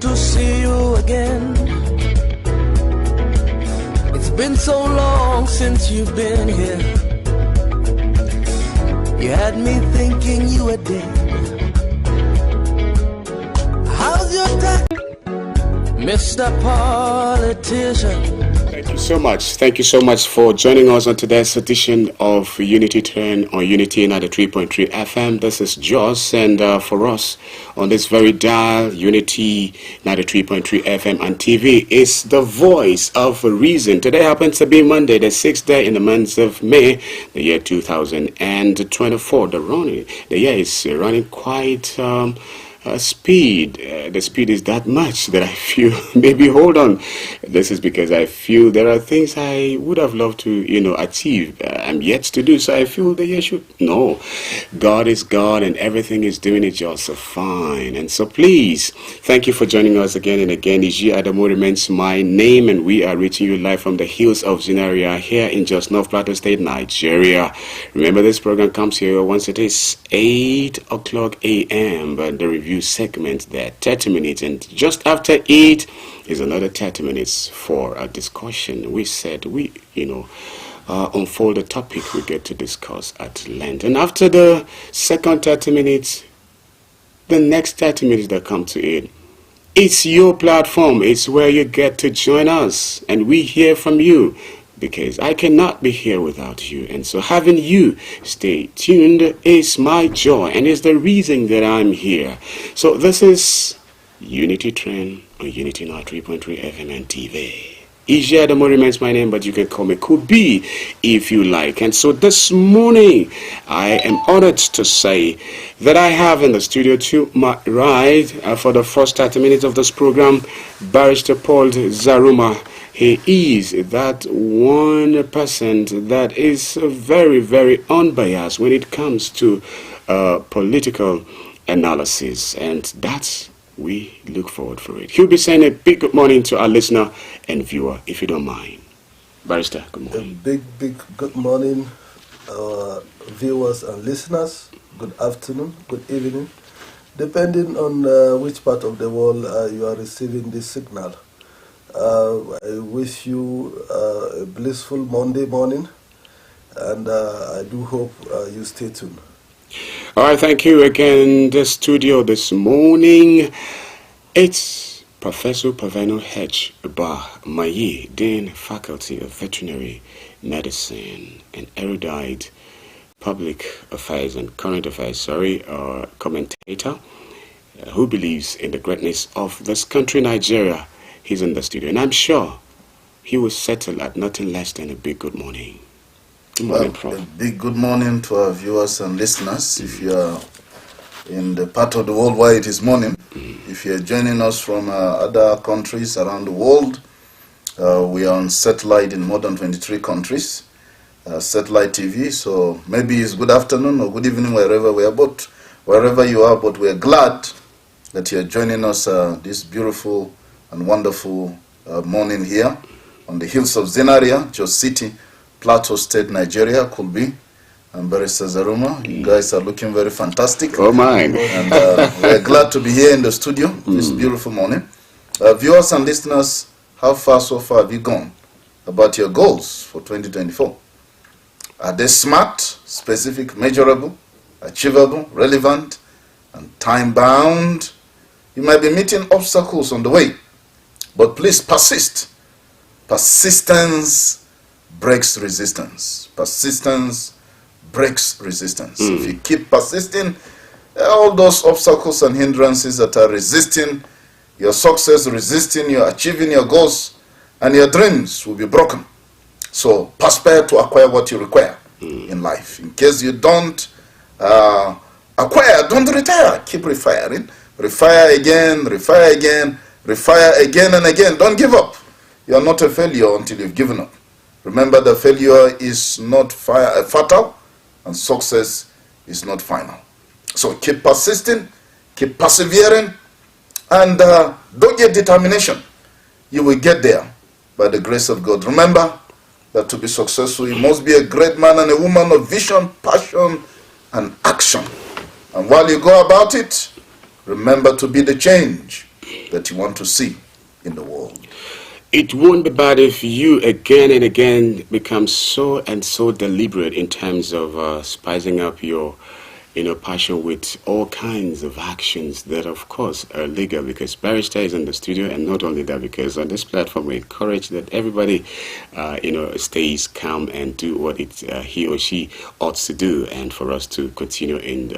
to see you again. It's been so long since you've been here. You had me thinking you were dead. How's your time, Mr. Politician? Thank you so much. Thank you so much for joining us on today's edition of Unity Trend on Unity 93.3 FM. This is Joss, and for us on this very dial, Unity 93.3 FM and TV is the voice of reason. Today happens to be Monday, the 6th day in the month of May, the year 2024. The year is running quite speed. The speed is that much that I feel maybe hold on. This is because I feel there are things I would have loved to achieve. I'm yet to do, so I feel the year should no. God is God and everything is doing it just fine. And so please, thank you for joining us again and again. Iji Adamu remains my name, and we are reaching you live from the hills of ZINARIYA here in Jos North Plateau State, Nigeria. Remember, this program comes here once it is 8 o'clock a.m. but the review segment there, 30 minutes, and just after 8 is another 30 minutes for a discussion. We said we unfold a topic we get to discuss at length, and after the second 30 minutes, the next 30 minutes that come to it, it's your platform. It's where you get to join us, and we hear from you, because I cannot be here without you. And so having you stay tuned is my joy and is the reason that I'm here. So this is Unity Trend on Unity 93.3 FM and TV. Iji Adamu remains my name, but you can call me Kubi if you like. And so this morning, I am honored to say that I have in the studio to my right, for the first 30 minutes of this program, Barrister Paul Zaruma. He is that 1% that is very, very unbiased when it comes to political analysis, and that's we look forward for it. He'll be saying a big good morning to our listener and viewer, if you don't mind. Barrister, good morning. A big good morning, our viewers and listeners. Good afternoon, good evening, depending on which part of the world you are receiving this signal. I wish you a blissful Monday morning, and I do hope you stay tuned. All right, thank you again. In the studio this morning, it's Professor Paveno H. Mayi, Dean Faculty of Veterinary Medicine, an erudite public affairs and current affairs, commentator who believes in the greatness of this country, Nigeria. He's in the studio, and I'm sure he will settle at nothing less than a big good morning. Good morning, Prof. A big good morning to our viewers and listeners. If you are in the part of the world where it is morning, if you are joining us from other countries around the world, we are on satellite in more than 23 countries, satellite TV, so maybe it's good afternoon or good evening wherever we are, but wherever you are, but we're glad that you're joining us this beautiful and wonderful morning here on the hills of ZINARIYA, Jos City, Plateau State, Nigeria. Could be. And Barrister Zaruma, you guys are looking very fantastic. Oh my! And we're glad to be here in the studio this beautiful morning. Viewers and listeners, how far so far have you gone about your goals for 2024? Are they smart, specific, measurable, achievable, relevant, and time-bound? You might be meeting obstacles on the way, but please persist. Persistence breaks resistance. Persistence breaks resistance. If you keep persisting, all those obstacles and hindrances that are resisting your success, resisting your achieving your goals and your dreams will be broken. So perspire to acquire what you require in life. In case you don't acquire, don't retire. Keep refiring. Refire again, refire again, refire again and again. Don't give up. You are not a failure until you've given up. Remember, the failure is not fatal, and success is not final. So keep persisting, keep persevering, and don't get determination. You will get there by the grace of God. Remember that to be successful, you must be a great man and a woman of vision, passion, and action. And while you go about it, remember to be the change that you want to see in the world? It won't be bad if you again and again become so and so deliberate in terms of spicing up your passion with all kinds of actions that, of course, are legal, because Barrister is in the studio, and not only that, because on this platform we encourage that everybody, stays calm and do what he or she ought to do, and for us to continue in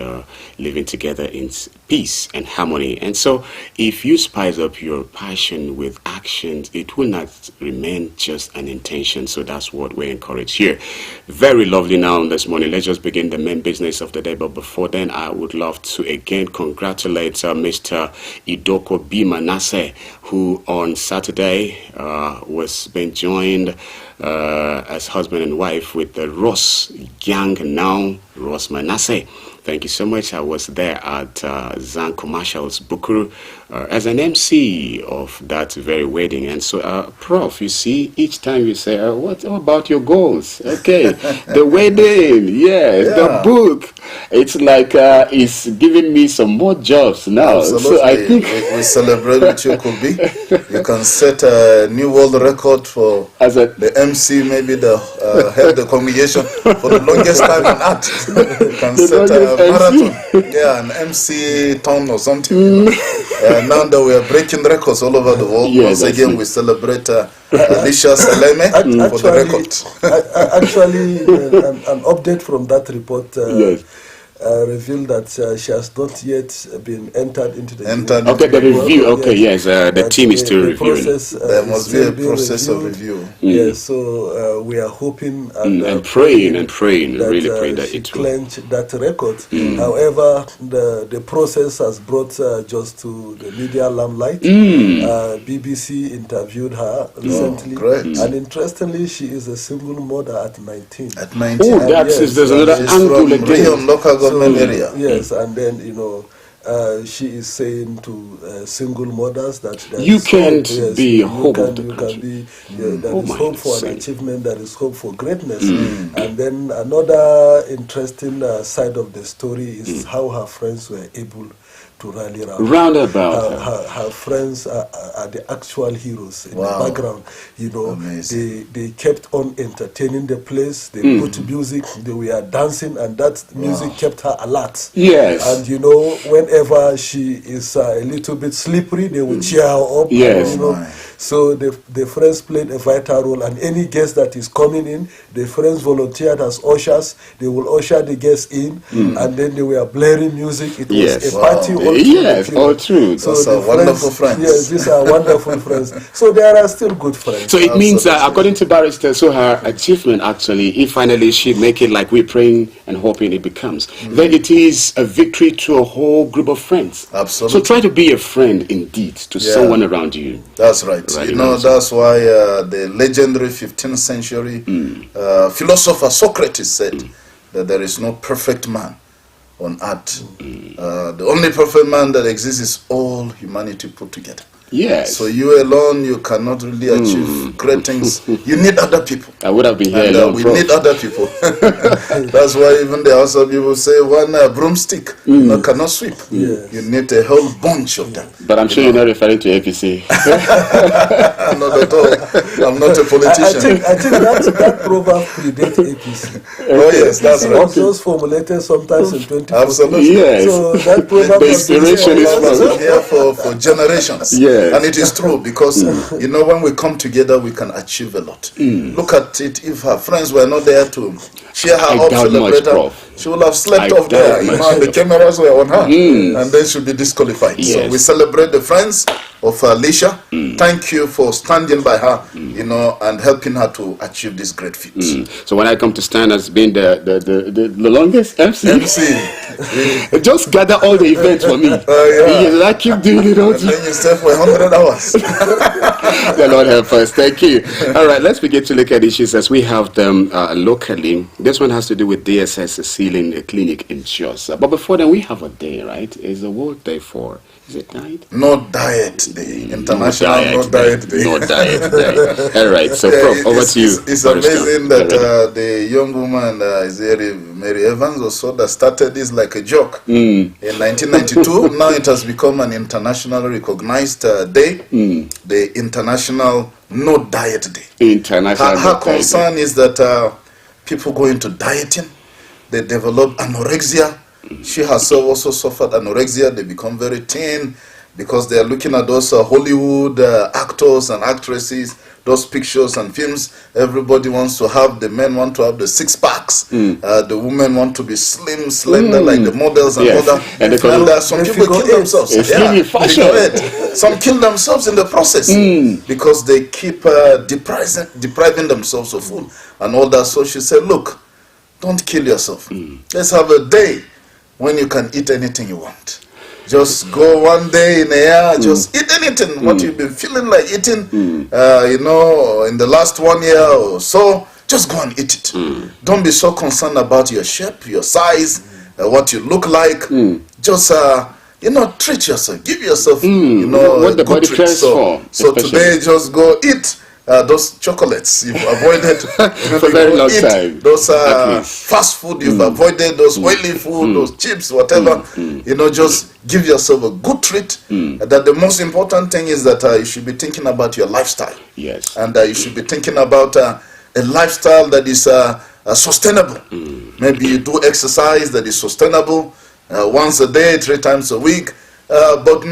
living together in peace and harmony. And so, if you spice up your passion with actions, it will not remain just an intention. So that's what we encourage here. Very lovely. Now this morning, let's just begin the main business of the day. But before then, I would love to again congratulate Mr. Idoko B. Manasseh, who on Saturday was being joined as husband and wife with the Ross gang, now Ross Manasseh. Thank you so much. I was there at Zan Commercials Bukuru as an MC of that very wedding. And so, Prof, you see, each time you say, what about your goals? Okay, the wedding, yes, the book. It's like it's giving me some more jobs now. Absolutely. So I think we celebrate with you, Kobe. You can set a new world record for the MC, maybe the head of the congregation for the longest time in art. You can set a marathon, an MC town or something. Now that we are breaking records all over the world, once again we celebrate Alicia Saleme for the record. Actually, an update from that report revealed that she has not yet been entered into the the review. Okay, yes, the team is still reviewing. There must be a process of review. Yes, so we are hoping and praying, that, really praying that it will clench that record. However, the process has brought just to the media limelight. BBC interviewed her recently, and interestingly, she is a single mother at 19. At 19, there's another angle again. Local government area. Yes, and then she is saying to single mothers that you can't be hope of the country. There is hope for an achievement. There is hope for greatness. And then another interesting side of the story is how her friends were able to rally around. Her friends are the actual heroes in the background. They kept on entertaining the place. They put music. They were dancing, and that music kept her alert. Yes. And whenever she is a little bit slippery, they will cheer her up. Yes. So the friends played a vital role, and any guest that is coming in, the friends volunteered as ushers. They will usher the guests in, and then they were blaring music. It was a party. All true. So those are wonderful friends. Yes, these are wonderful friends. So there are still good friends. So it means that according to Barrister, so her achievement actually, if finally she make it like we're praying and hoping it becomes, then it is a victory to a whole group of friends. Absolutely. So try to be a friend indeed to someone around you. That's right. That's why the legendary 15th century philosopher Socrates said that there is no perfect man on earth. The only perfect man that exists is all humanity put together. Yes. So you alone, you cannot really achieve great things. You need other people. I would have been here alone. We need other people. That's why even the HAUSA people say one broomstick cannot sweep. Yes. You need a whole bunch of them. But I'm sure you're not referring to APC. Not at all. I'm not a politician. I think that proverb predates APC. Oh yes, that's It right. was just formulated sometimes in 2014. Absolutely. Yes. So that proverb The inspiration is here for generations. Yes. And it is true because when we come together we can achieve a lot. Look at it, if her friends were not there to cheer her up, celebrate her, she would have slept off there. The cameras were on her, and then she'll be disqualified. Yes. So we celebrate the friends of Alicia. Thank you for standing by her, and helping her to achieve this great feat. So when I come to stand as being the longest MC, just gather all the events for me. Yes, I keep doing it all. And then you stay for 100 hours. The Lord help us. Thank you. All right, let's begin to look at issues as we have them locally. This one has to do with DSS sealing a clinic in Jos. But before then, we have a day, right? It's a World Day for Is it diet? No Diet Day. International No Diet Day. No Diet Day. All right. So, Prof, over to you. It's amazing that the young woman, is Mary Evans, also that started this like a joke in 1992. Now it has become an internationally recognized day, the International No Diet Day. International. Her concern is that people go into dieting, they develop anorexia. She herself also suffered anorexia. They become very thin because they are looking at those Hollywood actors and actresses, those pictures and films. Everybody wants to have, the men want to have the six packs. The women want to be slim, slender, like the models and all that. And some people kill themselves. Some kill themselves in the process because they keep depriving themselves of food and all that. So she said, look, don't kill yourself. Let's have a day when you can eat anything you want. Just go one day in a year, just eat anything, what you've been feeling like eating, in the last 1 year or so, just go and eat it. Don't be so concerned about your shape, your size, what you look like. Just, treat yourself, give yourself, what the body cares for. So today, just go eat those chocolates you've avoided for a very long time. Those fast food you've avoided, those oily food, those chips, whatever. Just give yourself a good treat. That the most important thing is that you should be thinking about your lifestyle. Yes. And you should be thinking about a lifestyle that is sustainable. Maybe you do exercise that is sustainable once a day, 3 times a week, but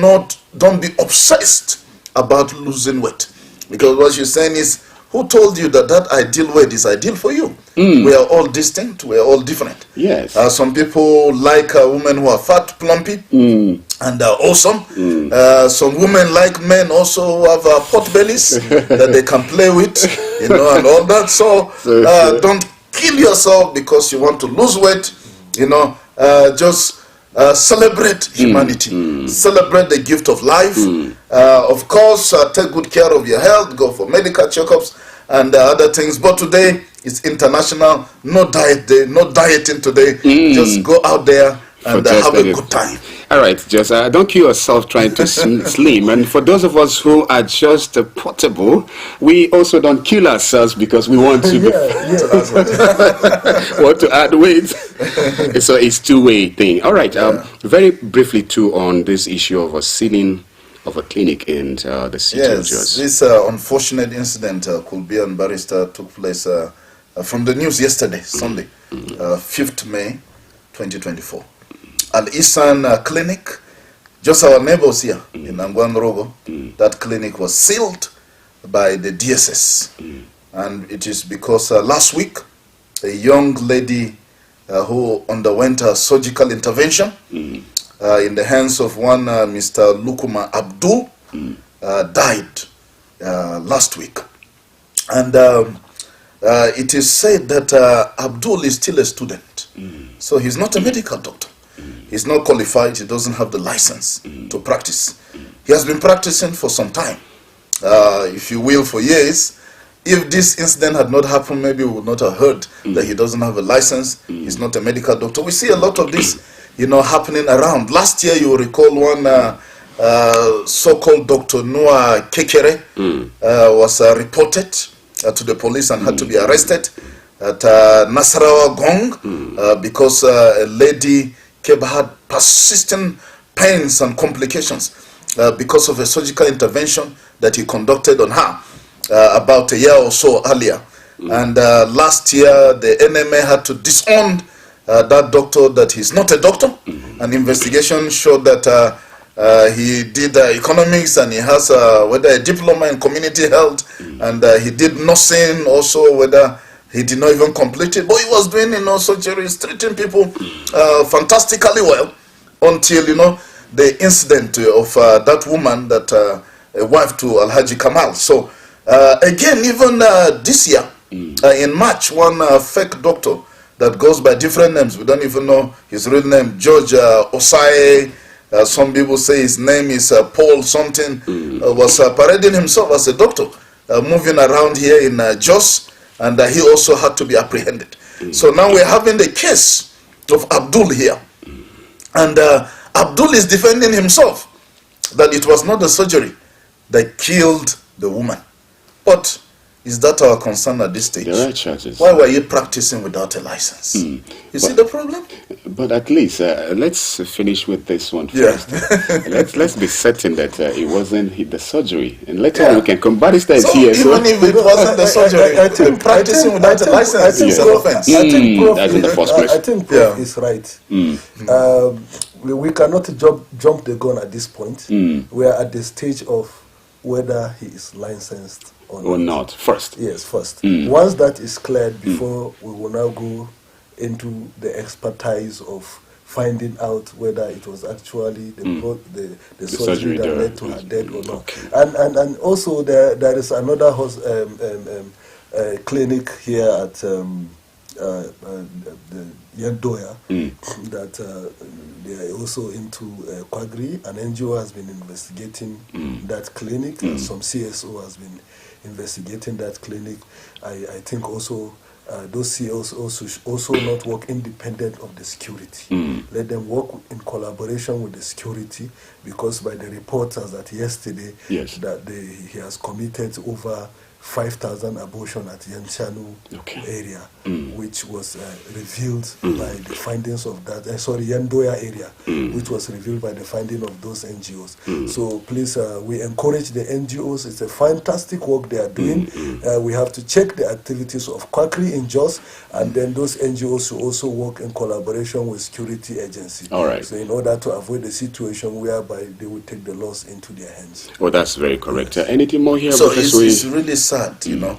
don't be obsessed about losing weight. Because what you're saying is, who told you that ideal weight is ideal for you? We are all distinct. We are all different. Yes. Some people like women who are fat, plumpy, and awesome. Some women like men also who have pot bellies that they can play with, and all that. So don't kill yourself because you want to lose weight. Just celebrate humanity. Celebrate the gift of life. Of course, take good care of your health. Go for medical checkups and other things. But today is International No Diet Day. No dieting today. Just go out there and have a good time. All right, just don't kill yourself trying to slim. And for those of us who are just portable, we also don't kill ourselves because we want to want to add weight. So it's two-way thing. All right, very briefly too on this issue of a sealing of a clinic in the city of Jos. This unfortunate incident, Kulbi Barrister, took place from the news yesterday, Sunday, 5th May, 2024. Al-Isan Clinic, just our neighbors here in Angwan Rogo, that clinic was sealed by the DSS. And it is because last week, a young lady who underwent a surgical intervention in the hands of one Mr. Lukuma Abdul died last week. And it is said that Abdul is still a student. So he's not a medical doctor. He's not qualified. He doesn't have the license to practice. He has been practicing for some time, if you will, for years. If this incident had not happened, maybe we would not have heard that he doesn't have a license. He's not a medical doctor. We see a lot of this, happening around. Last year, you will recall one so-called Dr. Noah Kekere was reported to the police and had to be arrested at Nasarawa Gong because a lady had persistent pains and complications because of a surgical intervention that he conducted on her about a year or so earlier. And last year, the NMA had to disown that doctor, that he's not a doctor. An investigation showed that he did economics and he has whether a diploma in community health, and he did nursing also, whether he did not even complete it, but he was doing surgeries, treating people fantastically well until the incident of that woman, that a wife to Alhaji Kamal. So again, even this year in March, one fake doctor that goes by different names, we don't even know his real name, George Osai, some people say his name is Paul something, was parading himself as a doctor, moving around here in Jos. And he also had to be apprehended. So now we're having the case of Abdul here. And Abdul is defending himself that it was not the surgery that killed the woman. But is that our concern at this stage? There are charges. Why were you practicing without a license? You see the problem? But at least let's finish with this one Yeah. first. let's be certain that it wasn't the surgery, and later on we can come. Barrister is So here, even if it wasn't the surgery, practicing without a license is an offense. I think Prof that's in the first place. I think Prof is right. We cannot jump the gun at this point. We are at the stage of whether he is licensed or not first. Yes, first. Once that is cleared, before we will now go into the expertise of finding out whether it was actually the surgery that led to her death or not. Okay. And also there is another clinic here at the Yendoya that they are also into quagri. An NGO has been investigating that clinic, and some CSO has been investigating that clinic. I think also those CSOs also not work independent of the security. Let them work in collaboration with the security, because by the reports as at yesterday, that he has committed over 5,000 abortion at Yanchanu area, which was revealed by the findings of that, Yendoya area, which was revealed by the finding of those NGOs. So please, we encourage the NGOs. It's a fantastic work they are doing. We have to check the activities of quackery in Jos, and then those NGOs should also work in collaboration with security agencies. All right. So in order to avoid a situation whereby they will take the laws into their hands. Well, that's very correct. Anything more here? So it's really sad, you know.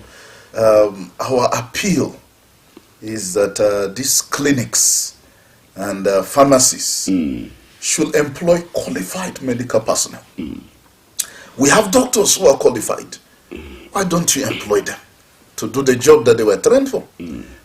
Our appeal is that these clinics and pharmacies should employ qualified medical personnel. We have doctors who are qualified. Why don't you employ them to do the job that they were trained for?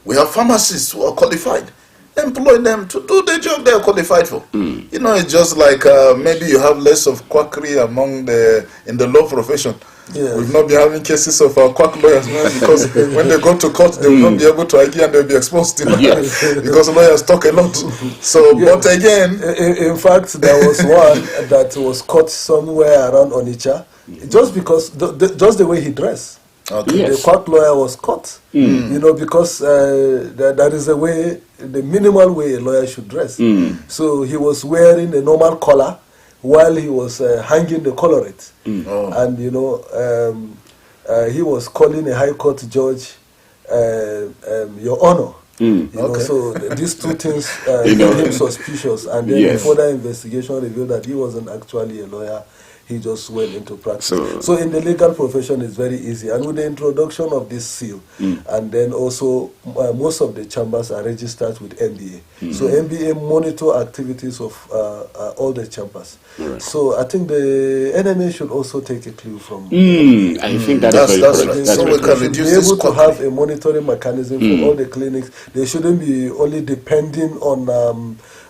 We have pharmacists who are qualified. Employ them to do the job they are qualified for. You know, it's just like maybe you have less of quackery in the law profession. Yeah. We've not been having cases of quack lawyers, because when they go to court, they will not be able to argue and they'll be exposed, you know, because lawyers talk a lot. So, but again, in fact, there was one that was caught somewhere around Onitsha, just because just the way he dressed. Okay. The quack lawyer was caught, you know, because that is the minimal way a lawyer should dress. So he was wearing a normal collar while he was hanging the collarette. And, you know, he was calling a high court judge, Your Honor. You know, so these two things made him suspicious. And then further investigation revealed that he wasn't actually a lawyer. He just went into practice. So in the legal profession, it's very easy. And with the introduction of this seal, and then also most of the chambers are registered with MBA. So MBA monitor activities of all the chambers. So I think the NMA should also take a clue from. I think that's very correct. Right. So we can reduce be able to have a monitoring mechanism for all the clinics. They shouldn't be only depending on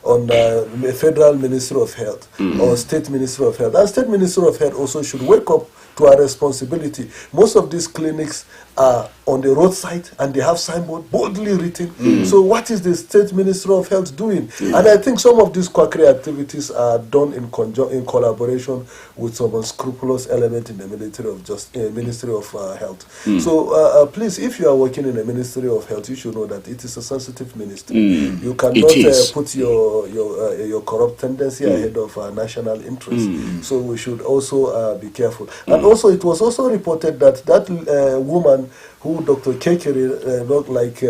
the Federal Ministry of Health or State Ministry of Health. And State Ministry of Health also should wake up to our responsibility. Most of these clinics are on the roadside and they have signboard boldly written. So what is the State Ministry of Health doing? And I think some of these quackery activities are done in collaboration with some unscrupulous element in the Ministry of Health. So please, if you are working in the Ministry of Health, you should know that it is a sensitive ministry. You cannot put your corrupt tendency ahead of national interest. So we should also be careful. And also, it was also reported that woman who Dr. Kekere looked like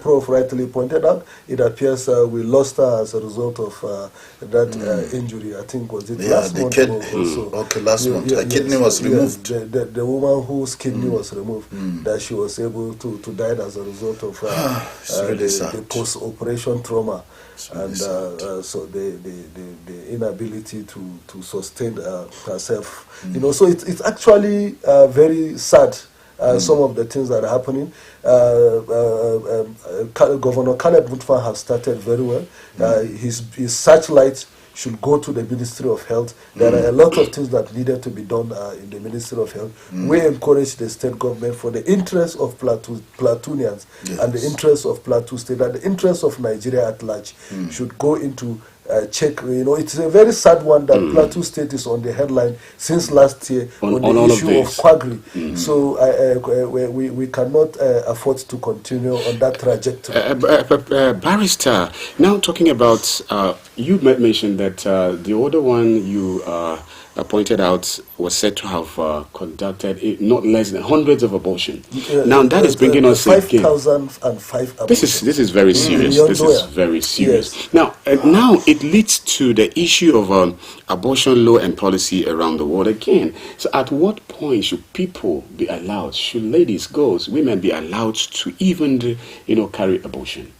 Prof rightly pointed out, it appears we lost her as a result of that injury. I think was it last month also. Okay, last month. Her kidney was removed. The woman whose kidney was removed, that she was able to die as a result of the post-operation trauma. And so the inability to sustain herself. You know, so it's actually very sad. Some of the things that are happening. Governor Caleb Mutfan has started very well. His searchlight should go to the Ministry of Health. There are a lot of things that needed to be done in the Ministry of Health. We encourage the state government, for the interest of Plateaunians and the interest of Plateau State and the interest of Nigeria at large, should go into check. It's a very sad one that Plateau State is on the headline since last year on the issue of Quagri. So we cannot afford to continue on that trajectory. Barrister, now talking about, you mentioned that the other one you pointed out was said to have conducted not less than hundreds of abortions. Now that is bringing us 5,005 abortions. This is very serious. This is very serious. Yes. Now it leads to the issue of abortion law and policy around the world again. So at what point should people be allowed? Should ladies, girls, women be allowed to even carry abortion?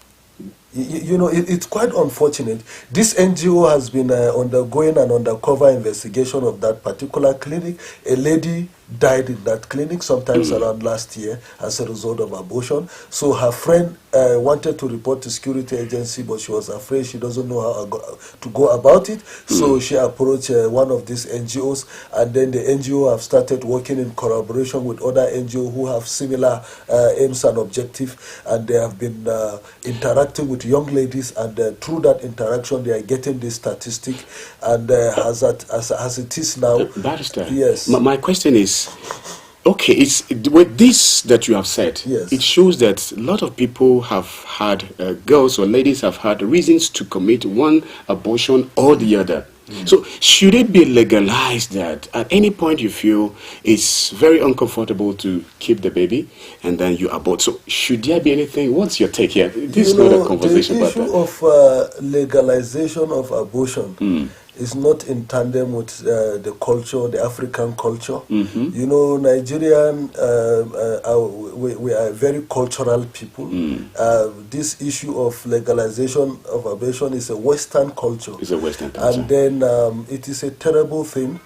It's quite unfortunate. This NGO has been undergoing an undercover investigation of that particular clinic. A lady died in that clinic sometimes around last year as a result of abortion. So her friend wanted to report to security agency, but she was afraid. She doesn't know how to go about it. So she approached one of these NGOs, and then the NGO have started working in collaboration with other NGOs who have similar aims and objectives, and they have been interacting with young ladies, and through that interaction they are getting this statistic, and as it is now. Barrister, yes. My question is, okay, it's with this that you have said, yes, it shows that a lot of people have had, girls or ladies have had reasons to commit one abortion or the other. So should it be legalized that at any point you feel it's very uncomfortable to keep the baby and then you abort? So should there be anything? What's your take here? This is not a conversation about that. The issue of legalization of abortion is not in tandem with the culture, the African culture. Nigerian, we are very cultural people. This issue of legalization of abortion is a Western culture. It's a Western culture. And then it is a terrible thing.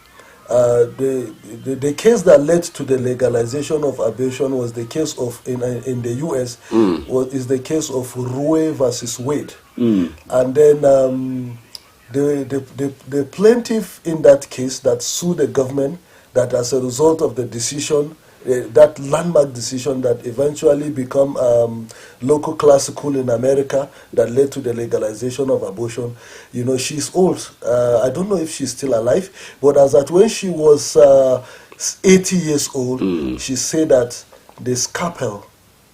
The case that led to the legalization of abortion was the case of, in the U.S., is the case of Roe versus Wade. And then the plaintiff in that case that sued the government, that as a result of the decision, that landmark decision that eventually become local classical in America, that led to the legalization of abortion. She's old. I don't know if she's still alive, but as at when she was 80 years old, she said that the scalpel,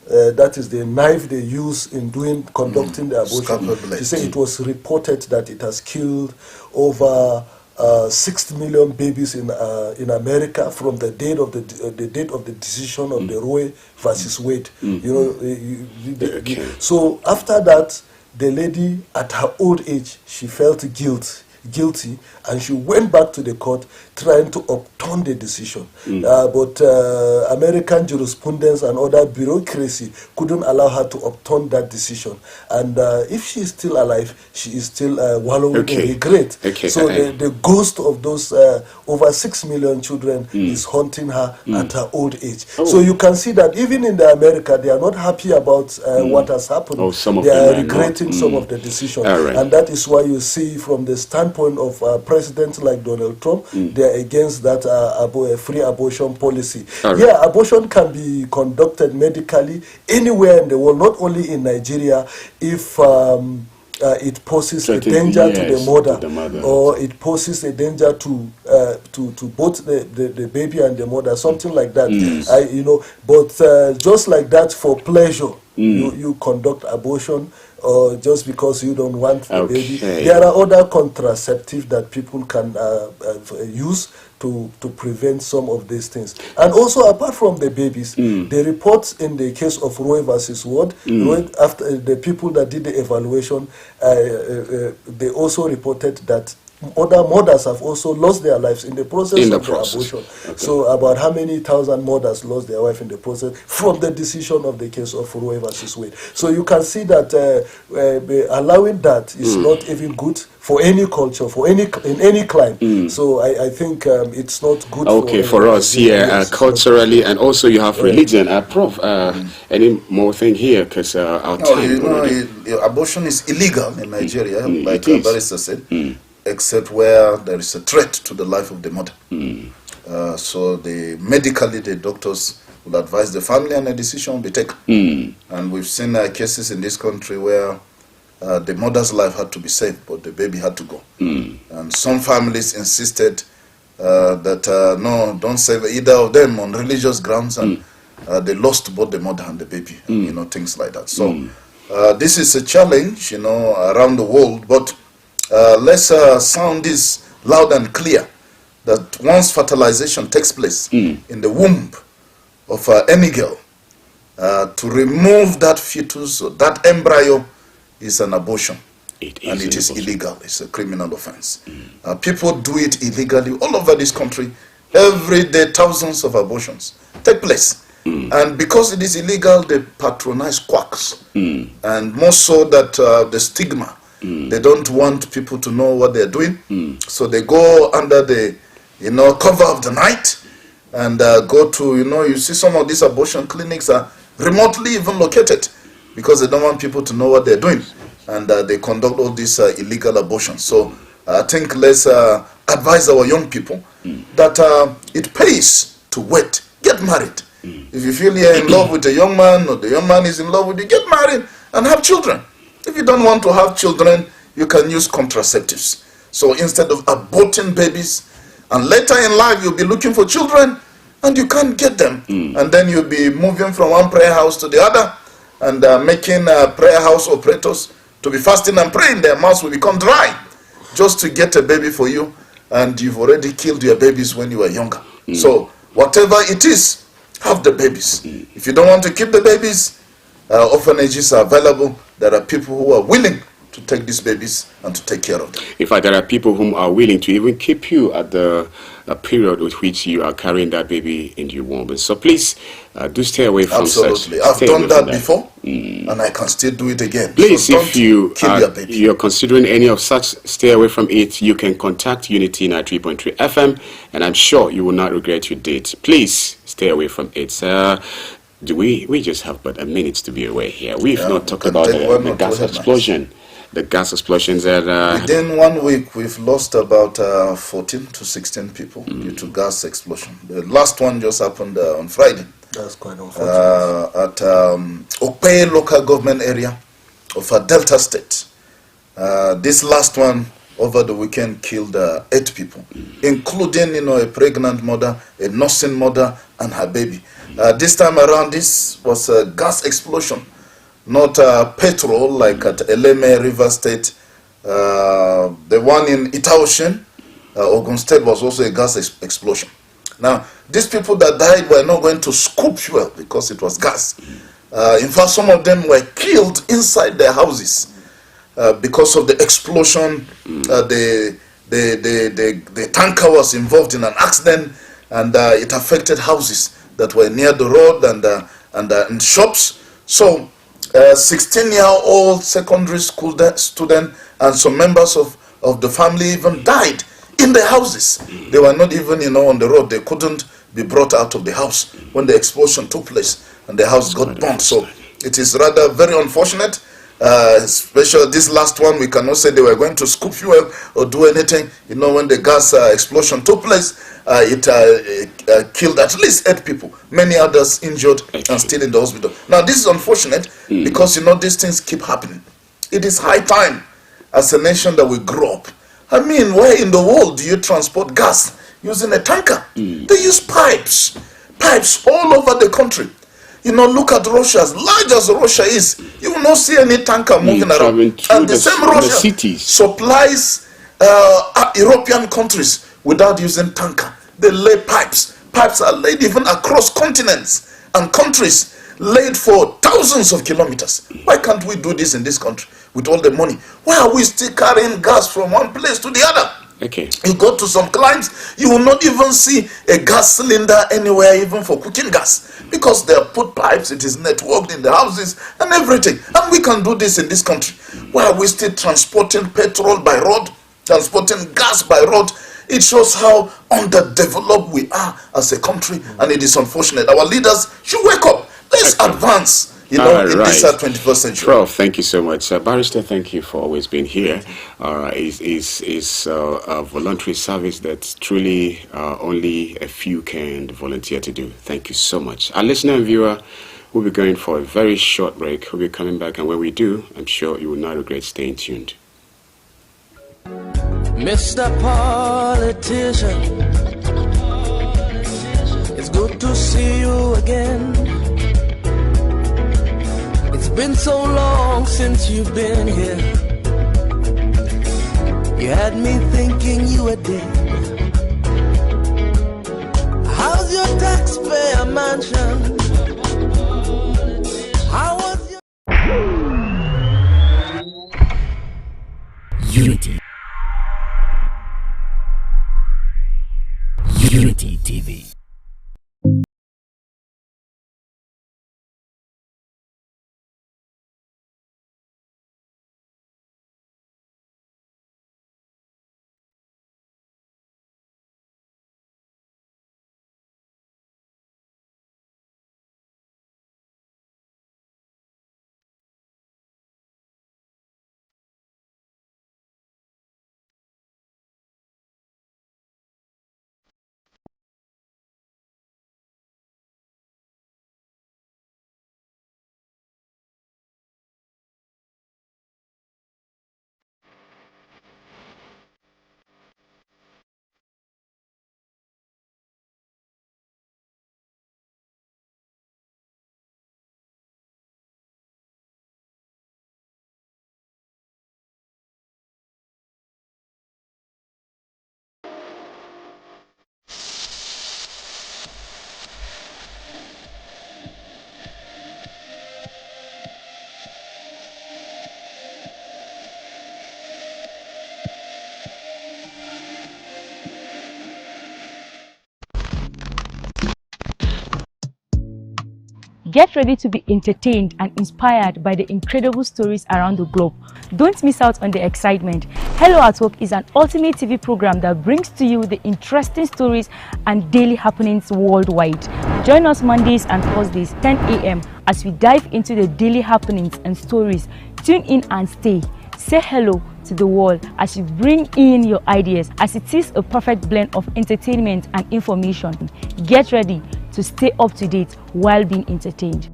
that is the knife they use in conducting the abortion. She said it was reported that it has killed over 6 million babies in America from the date of the decision of the Roe versus Wade. So after that, the lady at her old age, she felt guilty, and she went back to the court trying to upturn the decision. But American jurisprudence and other bureaucracy couldn't allow her to upturn that decision. And if she is still alive, she is still wallowing in regret. So the ghost of those over 6 million children is haunting her at her old age. So you can see that even in America, they are not happy about what has happened. They are regretting some of the decisions. And that is why you see from the standpoint of presidents like Donald Trump, they are against that free abortion policy. Yeah, abortion can be conducted medically anywhere in the world, not only in Nigeria, if it poses a danger to the mother, or it poses a danger to both the baby and the mother, something like that. But just like that, for pleasure, you conduct abortion, or just because you don't want the baby. There are other contraceptives that people can use to prevent some of these things. And also, apart from the babies, the reports in the case of Roe versus Wade, after the people that did the evaluation, they also reported that other mothers have also lost their lives in the process of the abortion. So about how many thousand mothers lost their life in the process from the decision of the case of Roe versus Wade. So you can see that allowing that is not even good for any culture, in any climate. So I think it's not good for us here culturally, and also you have religion. Prof, any more thing here, because our time... abortion is illegal in Nigeria, like the barrister said, except where there is a threat to the life of the mother. So medically, the doctors will advise the family, and a decision will be taken. And we've seen cases in this country where the mother's life had to be saved, but the baby had to go. And some families insisted that no, don't save either of them on religious grounds, and they lost both the mother and the baby, and, you know, things like that. So this is a challenge, you know, around the world, but let's sound this loud and clear, that once fertilization takes place in the womb of any girl, to remove that fetus or that embryo is an abortion. It is illegal. It's a criminal offense. People do it illegally all over this country. Every day, thousands of abortions take place. And because it is illegal, they patronize quacks. And more so that the stigma. They don't want people to know what they're doing. So they go under the, you know, cover of the night and go to, you know, you see some of these abortion clinics are remotely even located because they don't want people to know what they're doing. And they conduct all these illegal abortions. So I think let's advise our young people that it pays to wait. Get married. If you feel you're in love with a young man or the young man is in love with you, get married and have children. If you don't want to have children, you can use contraceptives. So instead of aborting babies, and later in life you'll be looking for children and you can't get them. And then you'll be moving from one prayer house to the other and making prayer house operators to be fasting and praying. Their mouths will become dry just to get a baby for you, and you've already killed your babies when you were younger. So whatever it is, have the babies. If you don't want to keep the babies, orphanages are available. There are people who are willing to take these babies and to take care of them. In fact, there are people who are willing to even keep you at the period with which you are carrying that baby in your womb. So please do stay away from Absolutely. I've done that before, and I can still do it again. Please, so if you're considering any of such, stay away from it. You can contact Unity 93.3 FM, and I'm sure you will not regret your date. Please stay away from it. We just have but a minute to be away here. We've not talked about the gas explosion. The gas explosions that... Within 1 week, we've lost about 14 to 16 people due to gas explosion. The last one just happened on Friday. That's quite unfortunate. At Akwai local government area of Delta State. This last one over the weekend killed 8 people, including, you know, a pregnant mother, a nursing mother, and her baby. This time around, this was a gas explosion. Not petrol like at Eleme River State. The one in Itaoshin, Ogun State, was also a gas explosion. Now, these people that died were not going to scoop fuel because it was gas. In fact, some of them were killed inside their houses because of the explosion. The tanker was involved in an accident, and it affected houses that were near the road and shops. So 16-year-old secondary school student and some members of the family even died in their houses. They were not even, you know, on the road. They couldn't be brought out of the house when the explosion took place and the house got burned. So it is rather very unfortunate. Especially this last one, we cannot say they were going to scoop fuel or do anything. You know, when the gas explosion took place, it killed at least 8 people, many others injured and still in the hospital. Now, this is unfortunate because, you know, these things keep happening. It is high time as a nation that we grow up. I mean, where in the world do you transport gas using a tanker? They use pipes all over the country. You know, look at Russia. As large as Russia is, you will not see any tanker moving around. And the same Russia supplies European countries without using tanker. They lay pipes. Pipes are laid even across continents and countries, laid for thousands of kilometers. Why can't we do this in this country with all the money? Why are we still carrying gas from one place to the other? Okay. You go to some climes, you will not even see a gas cylinder anywhere, even for cooking gas, because they have put pipes, it is networked in the houses and everything. And we can do this in this country. Why are we still transporting petrol by road, transporting gas by road? It shows how underdeveloped we are as a country, and it is unfortunate. Our leaders should wake up. Let's advance. You know, in this 21st century. Prof, thank you so much. Barrister, thank you for always being here. It's a voluntary service that truly only a few can volunteer to do. Thank you so much. Our listener and viewer, We'll be going for a very short break. We'll be coming back, and when we do, I'm sure you will not regret staying tuned. Mr. Politician, it's good to see you again. It's been so long since you've been here. You had me thinking you were dead. How's your taxpayer mansion? How was your Unity? Unity TV. Get ready to be entertained and inspired by the incredible stories around the globe. Don't miss out on the excitement. Hello at Work is an ultimate TV program that brings to you the interesting stories and daily happenings worldwide. Join us Mondays and Thursdays, 10 a.m. as we dive into the daily happenings and stories. Tune in and stay. Say hello to the world as you bring in your ideas, as it is a perfect blend of entertainment and information. Get ready to stay up to date while being entertained.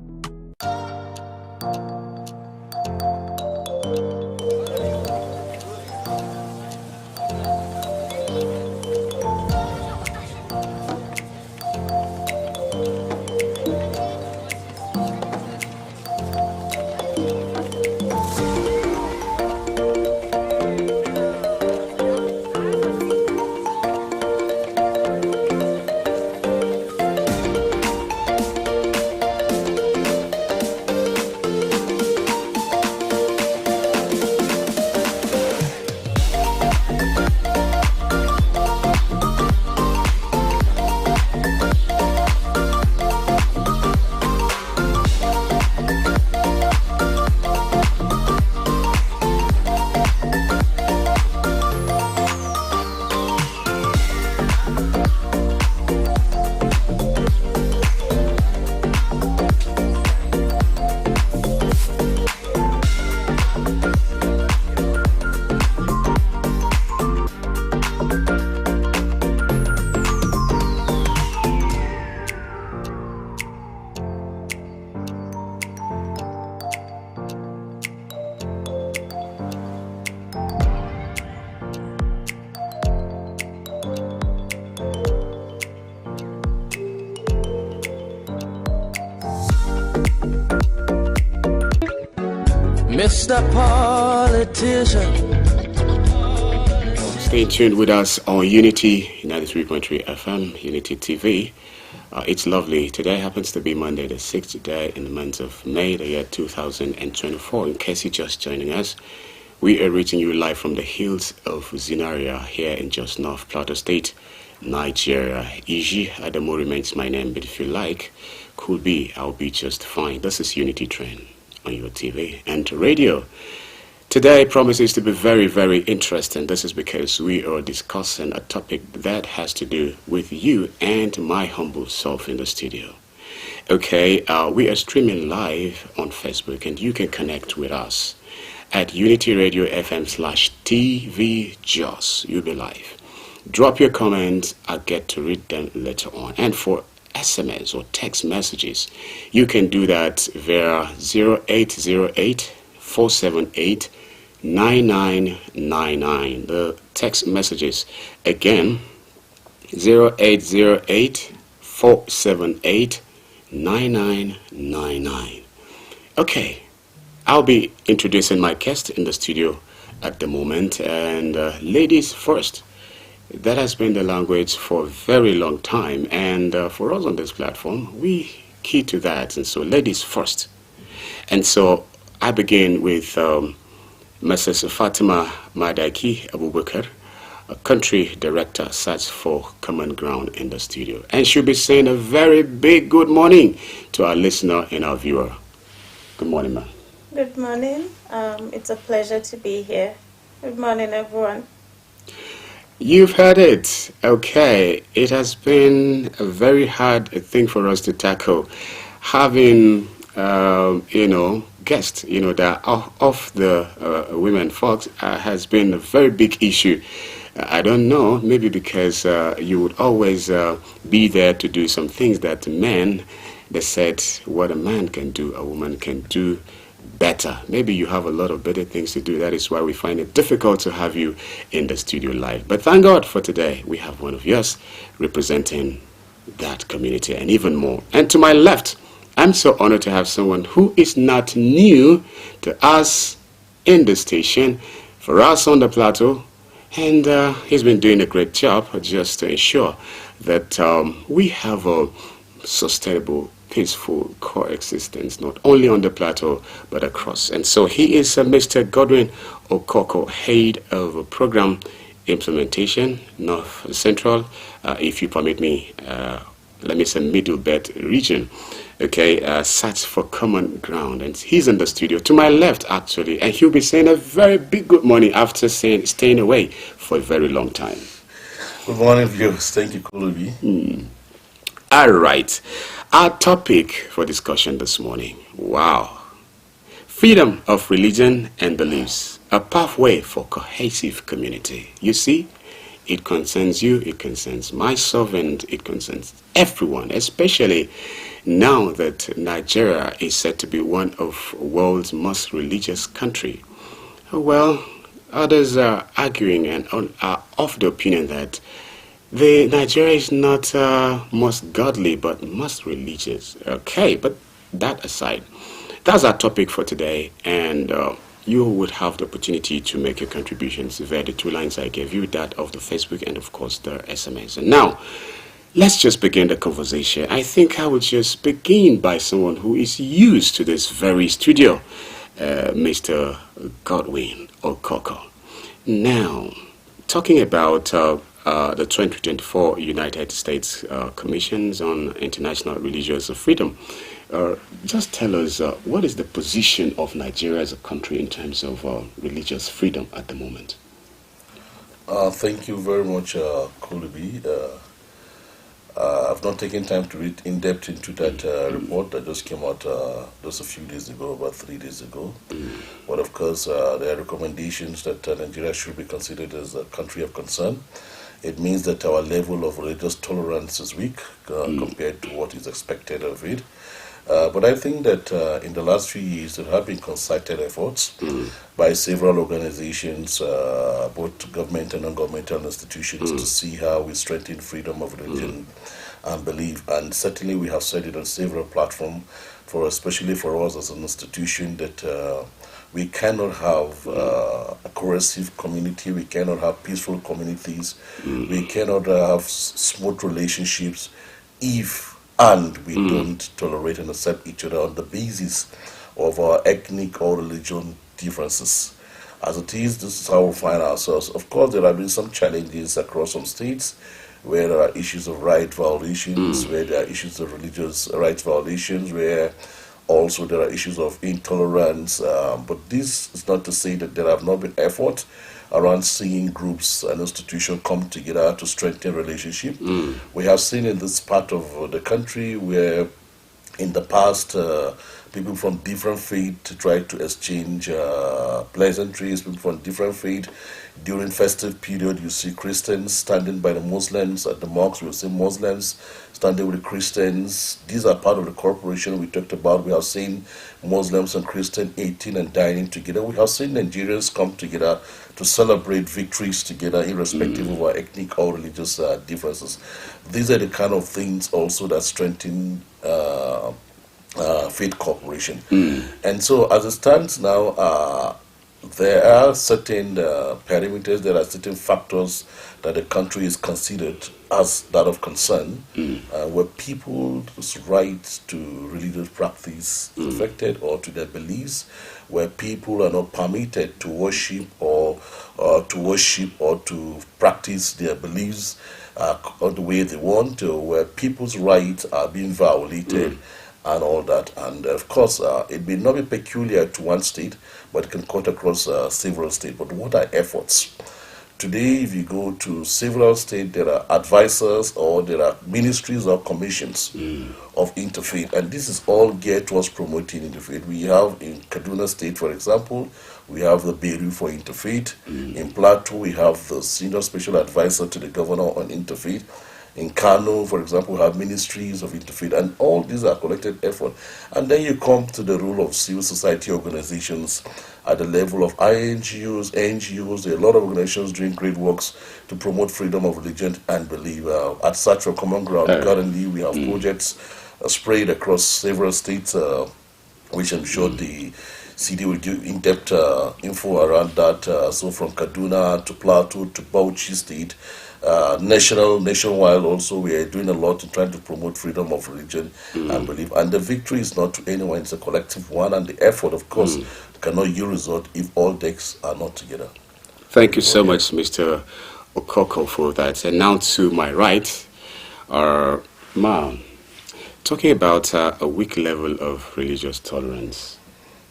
Mr. Politician. Stay tuned with us on Unity 93.3 FM, Unity TV. It's lovely. Today happens to be Monday, the 6th day in the month of May, the year 2024. In case you're just joining us, we are reaching you live from the hills of ZINARIYA here in just North Plateau State, Nigeria. Iji Adamo remains my name, but if you like, could be, I'll be just fine. This is Unity Train on your TV and radio. Today promises to be very, very interesting. This is because we are discussing a topic that has to do with you and my humble self in the studio. Okay, we are streaming live on Facebook, and you can connect with us at Unity Radio FM/TV Jos. You'll be live. Drop your comments. I'll get to read them later on. And for SMS or text messages, you can do that via 0808 478 9999. The text messages again, 0808 478 9999. Okay, I'll be introducing my guest in the studio at the moment, and ladies first. That has been the language for a very long time, and for us on this platform, we key to that, and so ladies first. And so I begin with Mrs. Fatima Madaki Abubakar, a country director, Search for Common Ground in the studio. And she'll be saying a very big good morning to our listener and our viewer. Good morning, ma'am. Good morning. It's a pleasure to be here. Good morning, everyone. You've heard it. Okay. It has been a very hard thing for us to tackle. Having, guests, that are of the women folks has been a very big issue. I don't know, maybe because you would always be there to do some things that men, they said, what a man can do, a woman can do better. Maybe you have a lot of better things to do. That is why we find it difficult to have you in the studio live. But thank God for today. We have one of yours representing that community and even more. And to my left, I'm so honored to have someone who is not new to us in the station, for us on the plateau. And he's been doing a great job just to ensure that we have a sustainable, peaceful coexistence, not only on the plateau, but across. And so he is Mr. Godwin Okoko, head of program implementation, North Central, if you permit me, let me say Middle Belt region. Okay, Search for Common Ground. And he's in the studio to my left, actually, and he'll be saying a very big good morning after staying away for a very long time. Good morning, viewers. Thank you, Kulubi. All right. Our topic for discussion this morning. Wow. Freedom of religion and beliefs, a pathway for cohesive community. You see, it concerns you, it concerns myself, and it concerns everyone, especially now that Nigeria is said to be one of the world's most religious country. Well, others are arguing and are of the opinion that Nigeria is not most godly, but most religious. Okay, but that aside, that's our topic for today, and you would have the opportunity to make your contributions via the two lines I gave you, that of the Facebook and, of course, the SMS. And now, let's just begin the conversation. I think I would just begin by someone who is used to this very studio, Mr. Godwin Okoko. Now, talking about the 2024 United States Commissions on International Religious Freedom. Just tell us, what is the position of Nigeria as a country in terms of religious freedom at the moment? Thank you very much, Kulubi. I've not taken time to read in depth into that report that just came out just a few days ago, about 3 days ago. But of course, there are recommendations that Nigeria should be considered as a country of concern. It means that our level of religious tolerance is weak compared to what is expected of it. But I think that in the last few years, there have been concerted efforts by several organizations, both government and non-governmental institutions, to see how we strengthen freedom of religion and belief. And certainly we have said it on several platforms, especially for us as an institution, that we cannot have a cohesive community, we cannot have peaceful communities, we cannot have smooth relationships if we don't tolerate and accept each other on the basis of our ethnic or religion differences. As it is, this is how we find ourselves. Of course, there have been some challenges across some states where there are issues of right violations, where there are issues of religious rights violations, where also there are issues of intolerance. But this is not to say that there have not been efforts around seeing groups and institutions come together to strengthen relationship. We have seen in this part of the country where in the past people from different faith to try to exchange pleasantries, people from different faith. During festive period, you see Christians standing by the Muslims at the mosques. You'll see Muslims standing with the Christians. These are part of the cooperation we talked about. We have seen Muslims and Christians eating and dining together. We have seen Nigerians come together to celebrate victories together, irrespective of our ethnic or religious differences. These are the kind of things also that strengthen faith cooperation. And so as it stands now, there are certain parameters, there are certain factors that the country is considered as that of concern, where people's right to religious practice is affected, or to their beliefs, where people are not permitted to worship or to practice their beliefs the way they want to, where people's rights are being violated. And all that. And of course, it may not be peculiar to one state, but it can cut across several states. But what are efforts? Today, if you go to several states, there are advisors or there are ministries or commissions of interfaith. And this is all geared towards promoting interfaith. We have in Kaduna State, for example, we have the Bureau for Interfaith. In Plateau, we have the Senior Special Advisor to the Governor on Interfaith. In Kano, for example, we have ministries of interfaith, and all these are collected effort. And then you come to the role of civil society organizations at the level of INGOs, NGOs. There are a lot of organizations doing great works to promote freedom of religion and belief. At Search for Common Ground, currently we have projects spread across several states, which I'm sure the CD will give in-depth info around that. So from Kaduna to Plateau to Bauchi State, nationwide also, we are doing a lot in trying to promote freedom of religion and belief. And the victory is not to anyone, it's a collective one. And the effort, of course, cannot yield result if all decks are not together. Thank you so much, Mr. Okoko, for that. And now to my right, Ma, talking about a weak level of religious tolerance.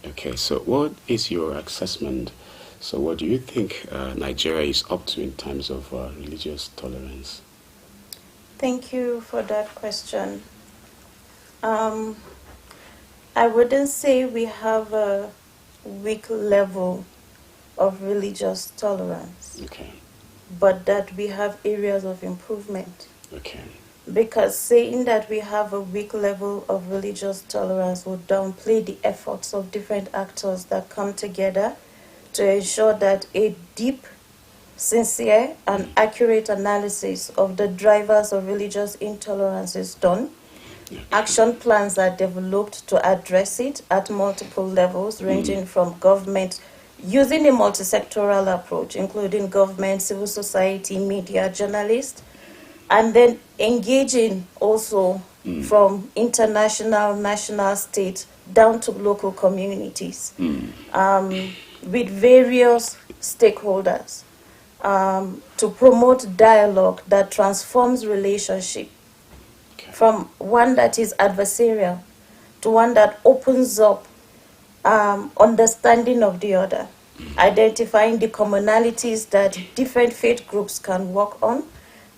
Okay, so what is your assessment? So what do you think Nigeria is up to in terms of religious tolerance? Thank you for that question. I wouldn't say we have a weak level of religious tolerance, but that we have areas of improvement. Because saying that we have a weak level of religious tolerance would downplay the efforts of different actors that come together to ensure that a deep, sincere, and accurate analysis of the drivers of religious intolerance is done. Action plans are developed to address it at multiple levels, ranging from government, using a multi-sectoral approach, including government, civil society, media, journalists, and then engaging also from international, national, state, down to local communities. With various stakeholders to promote dialogue that transforms relationship from one that is adversarial to one that opens up understanding of the other, identifying the commonalities that different faith groups can work on,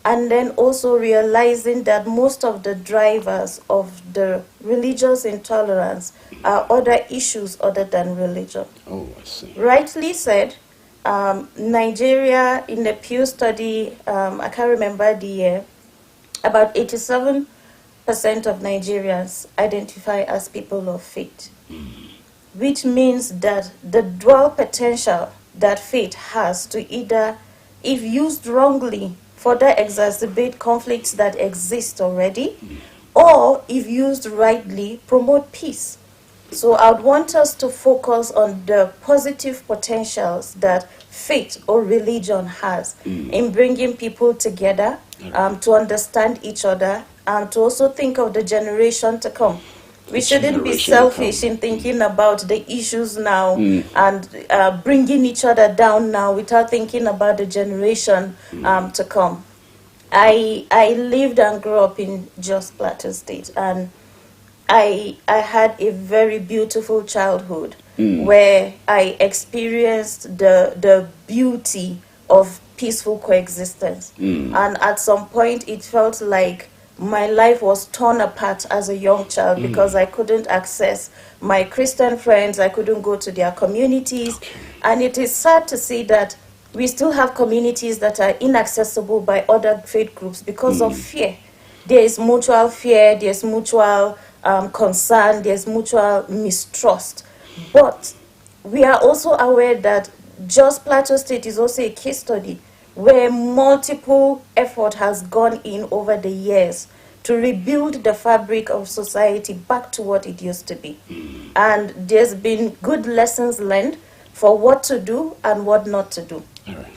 and then also realizing that most of the drivers of the religious intolerance are other issues other than religion. Oh, I see. Rightly said, Nigeria, in the Pew study, I can't remember the year, about 87% of Nigerians identify as people of faith, which means that the dual potential that faith has to either, if used wrongly, further exacerbate conflicts that exist already, or if used rightly, promote peace. So I would want us to focus on the positive potentials that faith or religion has in bringing people together, to understand each other, and to also think of the generation to come. We shouldn't be selfish in thinking about the issues now and bringing each other down now without thinking about the generation to come. I lived and grew up in Jos Plateau State, and I had a very beautiful childhood where I experienced the beauty of peaceful coexistence. And at some point, it felt like my life was torn apart as a young child because I couldn't access my Christian friends, I couldn't go to their communities. And it is sad to see that we still have communities that are inaccessible by other faith groups because of fear. There is mutual fear, there's mutual concern, there's mutual mistrust. But we are also aware that just Plateau State is also a case study where multiple effort has gone in over the years to rebuild the fabric of society back to what it used to be. And there's been good lessons learned for what to do and what not to do.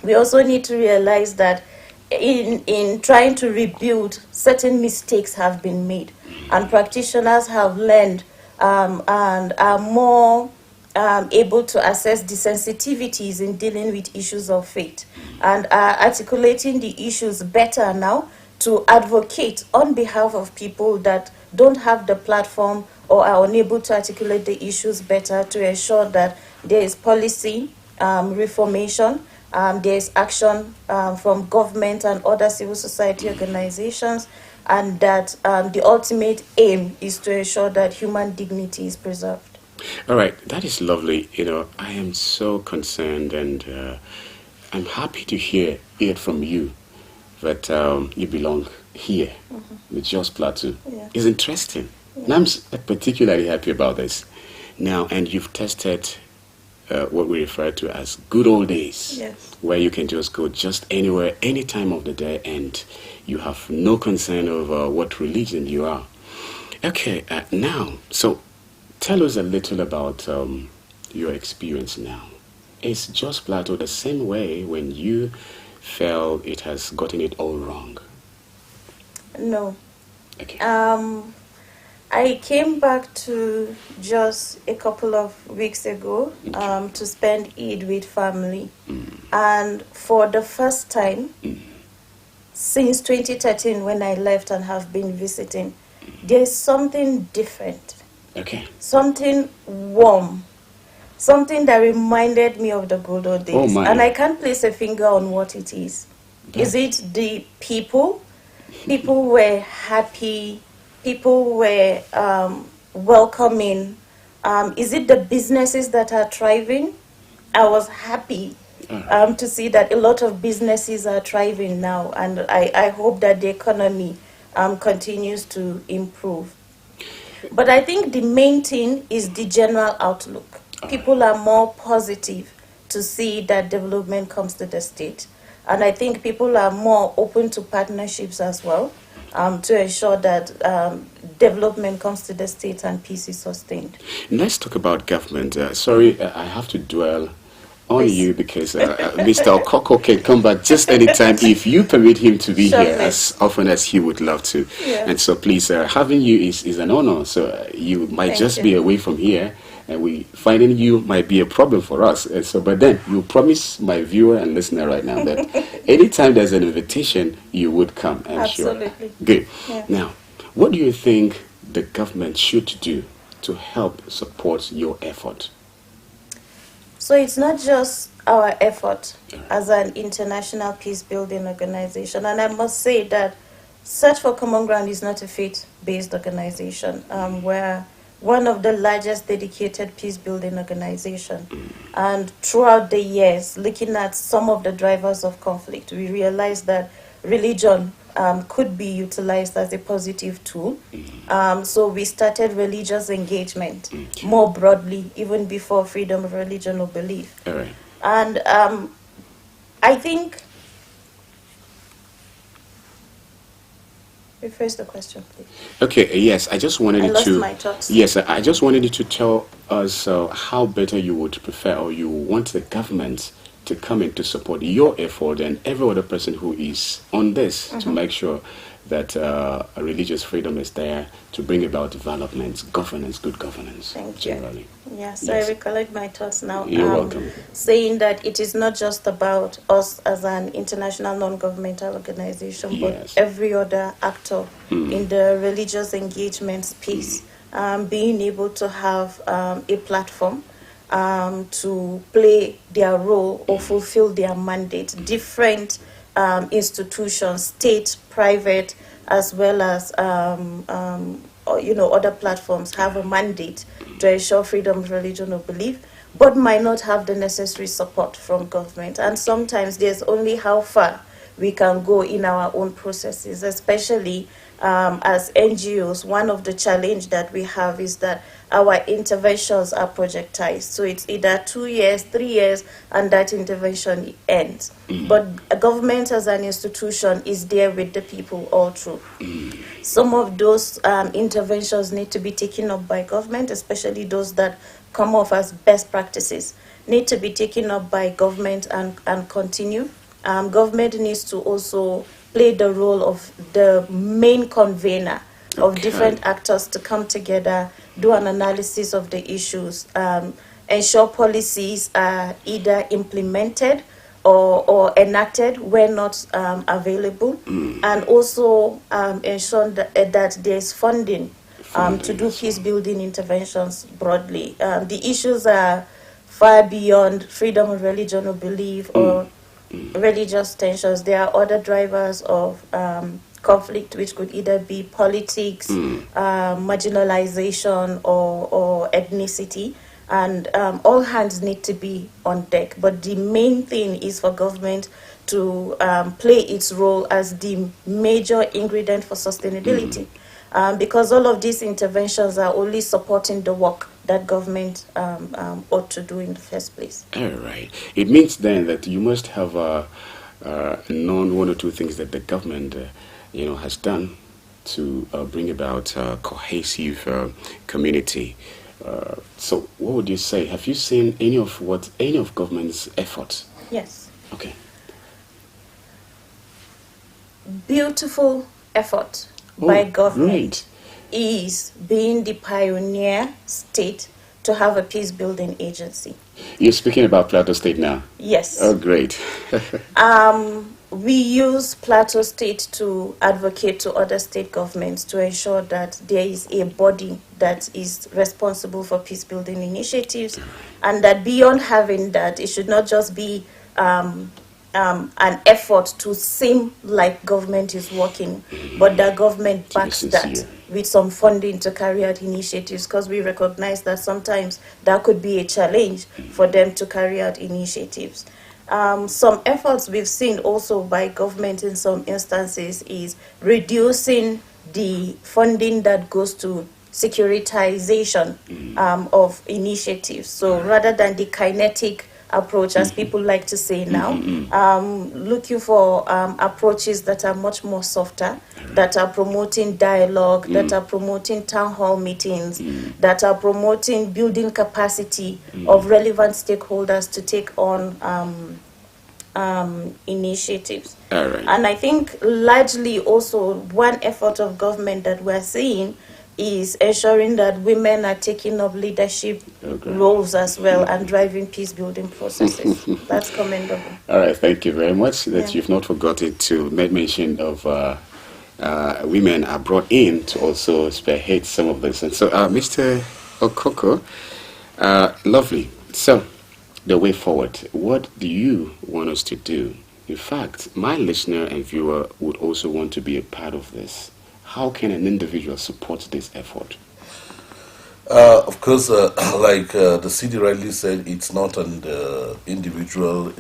We also need to realize that in trying to rebuild, certain mistakes have been made, and practitioners have learned and are more able to assess the sensitivities in dealing with issues of faith, and are articulating the issues better now to advocate on behalf of people that don't have the platform or are unable to articulate the issues better, to ensure that there is policy reformation, there is action from government and other civil society organizations, and that the ultimate aim is to ensure that human dignity is preserved. All right, that is lovely. You know, I am so concerned, and I'm happy to hear it from you that you belong here with Jos Plateau. Yeah. It's interesting. And I'm particularly happy about this. Now, and you've tested what we refer to as good old days, where you can just go just anywhere, any time of the day, and you have no concern over what religion you are. Okay, now, so tell us a little about your experience now. Is Jos Plateau the same way when you felt it has gotten it all wrong? No. Okay. I came back to Jos a couple of weeks ago to spend Eid with family. And for the first time since 2013, when I left and have been visiting, there's something different. Okay. Something warm. Something that reminded me of the good old days. Oh my. And I can't place a finger on what it is. Is it the people? People were happy. People were welcoming. Is it the businesses that are thriving? I was happy to see that a lot of businesses are thriving now, and I hope that the economy continues to improve. But I think the main thing is the general outlook. People are more positive to see that development comes to the state. And I think people are more open to partnerships as well, to ensure that development comes to the state and peace is sustained. Let's talk about government. Sorry, I have to dwell on you because Mr. Okoko can come back just anytime if you permit him to be here as often as he would love to. Yeah. And so please, having you is an honor. So you might just be away from here, and finding you might be a problem for us. But then you promise my viewer and listener right now that anytime there's an invitation, you would come. I'm Absolutely. sure. Good. Yeah. Now, what do you think the government should do to help support your effort? So it's not just our effort as an international peace-building organization. And I must say that Search for Common Ground is not a faith-based organization. We're one of the largest dedicated peace-building organizations. And throughout the years, looking at some of the drivers of conflict, we realized that religion could be utilized as a positive tool. So we started religious engagement more broadly, even before freedom of religion or belief. All right. And I think, rephrase the question, please. Okay, yes, I just wanted I you lost to... my thoughts. Yes, I just wanted you to tell us how better you would prefer, or you want the government to come in to support your effort and every other person who is on this to make sure that religious freedom is there to bring about development, governance, good governance. Thank generally. you. Yes, I recollect my thoughts now. You're welcome. Saying that it is not just about us as an international non-governmental organization, but every other actor in the religious engagement space being able to have a platform to play their role or fulfill their mandate. Different institutions, state, private, as well as other platforms have a mandate to ensure freedom of religion or belief, but might not have the necessary support from government. And sometimes there's only how far we can go in our own processes, especially as NGOs. One of the challenge that we have is that our interventions are projectized. So it's either 2 years, 3 years, and that intervention ends. But a government as an institution is there with the people all through. Some of those interventions need to be taken up by government, especially those that come off as best practices, need to be taken up by government and continue. Government needs to also play the role of the main convener of different actors to come together, do an analysis of the issues, ensure policies are either implemented or enacted where not available, and also ensure that there's funding to do peace building interventions broadly. The issues are far beyond freedom of religion or belief or religious tensions. There are other drivers of conflict, which could either be politics, marginalization, or ethnicity, and all hands need to be on deck. But the main thing is for government to play its role as the major ingredient for sustainability, because all of these interventions are only supporting the work that government ought to do in the first place. All right. It means then that you must have known one or two things that the government has done to bring about a cohesive community. So what would you say? Have you seen any of government's efforts? Yes. Okay. Beautiful effort by government is being the pioneer state to have a peace building agency. You're speaking about Plateau State now? Yes. Oh, great. We use Plateau State to advocate to other state governments to ensure that there is a body that is responsible for peace building initiatives, and that beyond having that, it should not just be an effort to seem like government is working, but that government backs that with some funding to carry out initiatives, because we recognize that sometimes that could be a challenge for them to carry out initiatives. Some efforts we've seen also by government in some instances is reducing the funding that goes to securitization of initiatives. So rather than the kinetic approach, as people like to say now, looking for approaches that are much more softer, that are promoting dialogue, that are promoting town hall meetings, that are promoting building capacity of relevant stakeholders to take on initiatives. All right. And I think largely also one effort of government that we're seeing is ensuring that women are taking up leadership roles as well and driving peace building processes. That's commendable. All right, thank you very much that you've not forgotten to make mention of women are brought in to also spearhead some of this. And so, Mr. Okoko, lovely. So, the way forward, what do you want us to do? In fact, my listener and viewer would also want to be a part of this. How can an individual support this effort? Of course, like the city rightly said, it's not an individual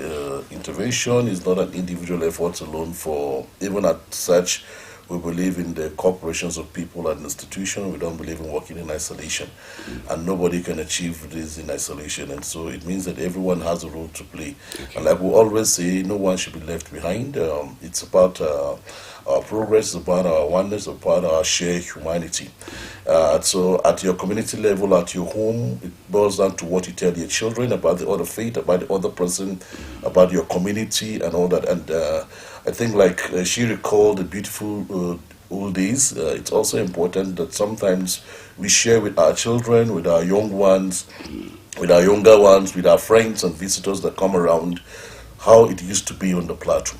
intervention. It's not an individual effort alone. For even at such, we believe in the corporations of people and institutions. We don't believe in working in isolation, and nobody can achieve this in isolation. And so it means that everyone has a role to play. And like we always say, no one should be left behind. It's about our progress, it's about our oneness, it's about our shared humanity. So at your community level, at your home, it boils down to what you tell your children about the other faith, about the other person, about your community and all that. And I think like she recalled the beautiful old days, it's also important that sometimes we share with our children, with our young ones, with our younger ones, with our friends and visitors that come around, how it used to be on the plateau.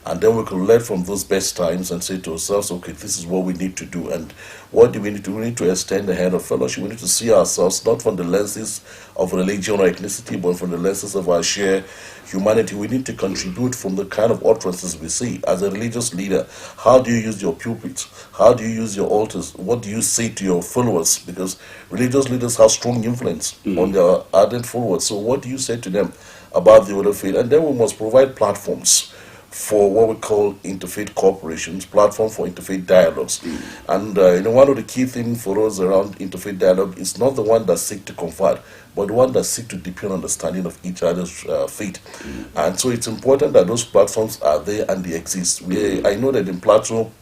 And then we can learn from those best times and say to ourselves, okay, this is what we need to do. And what do we need to do? We need to extend the hand of fellowship. We need to see ourselves not from the lenses of religion or ethnicity, but from the lenses of our shared humanity. We need to contribute from the kind of utterances we see. As a religious leader, how do you use your pulpits? How do you use your altars? What do you say to your followers? Because religious leaders have strong influence on their ardent followers. So what do you say to them about the other faith? And then we must provide platforms for what we call interfaith corporations, platform for interfaith dialogues. And one of the key things for us around interfaith dialogue is not the one that seek to convert, but the one that seek to deepen understanding of each other's faith. And so it's important that those platforms are there and they exist. I know that in Plateau,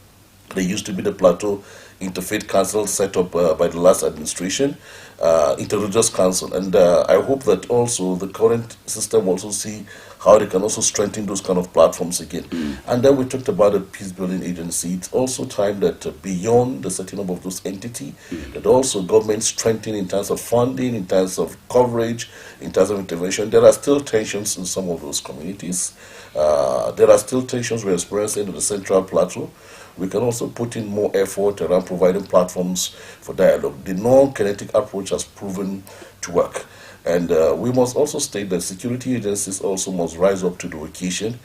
there used to be the Plateau Interfaith Council set up by the last administration, Interreligious Council, and I hope that also the current system also see how they can also strengthen those kind of platforms again. And then we talked about a peace-building agency. It's also time that beyond the setting up of those entities, that also government strengthen in terms of funding, in terms of coverage, in terms of intervention. There are still tensions in some of those communities. There are still tensions we're experiencing in the Central Plateau. We can also put in more effort around providing platforms for dialogue. The non-kinetic approach has proven to work. And we must also state that security agencies also must rise up to the occasion.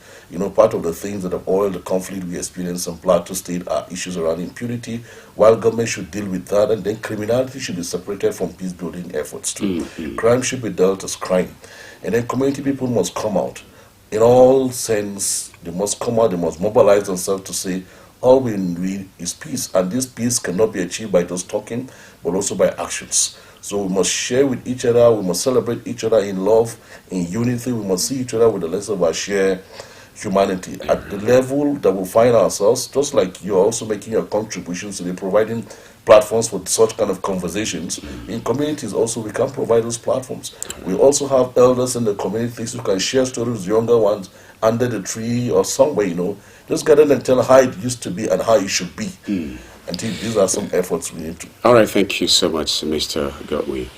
Part of the things that have oiled the conflict we experience in Plateau State are issues around impunity, while government should deal with that, and then criminality should be separated from peace-building efforts too. Crime should be dealt as crime. And then community people must come out. In all sense, they must come out, they must mobilize themselves to say, all we need is peace, and this peace cannot be achieved by just talking, but also by actions. So we must share with each other, we must celebrate each other in love, in unity, we must see each other with the lens of our shared humanity. At the level that we find ourselves, just like you're also making your contributions to the providing platforms for such kind of conversations, in communities also we can provide those platforms. We also have elders in the communities who can share stories with younger ones under the tree or somewhere, just get in and tell how it used to be and how it should be. I think these are some efforts we need to. All right, thank you so much, Mr. Godwin.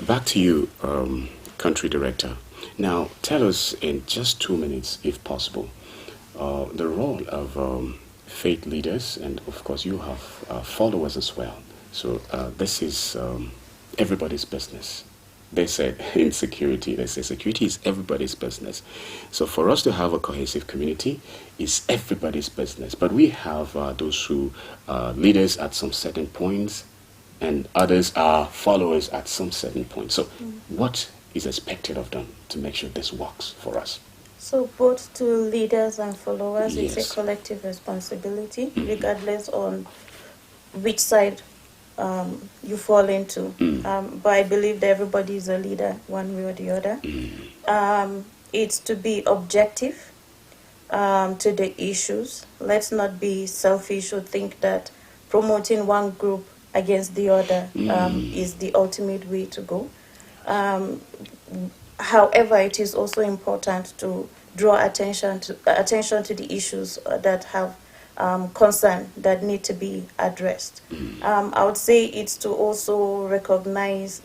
Back to you, Country Director. Now, tell us in just 2 minutes, if possible, the role of faith leaders, and of course you have followers as well. So this is everybody's business. They said in security, they say security is everybody's business. So for us to have a cohesive community is everybody's business. But we have those who are leaders at some certain points, and others are followers at some certain points. So what is expected of them to make sure this works for us? So both to leaders and followers, Yes. it's a collective responsibility, regardless on which side you fall into. But I believe that everybody is a leader one way or the other. It's to be objective to the issues. Let's not be selfish or think that promoting one group against the other is the ultimate way to go. However, it is also important to draw attention to the issues that have concern that need to be addressed. I would say it's to also recognize,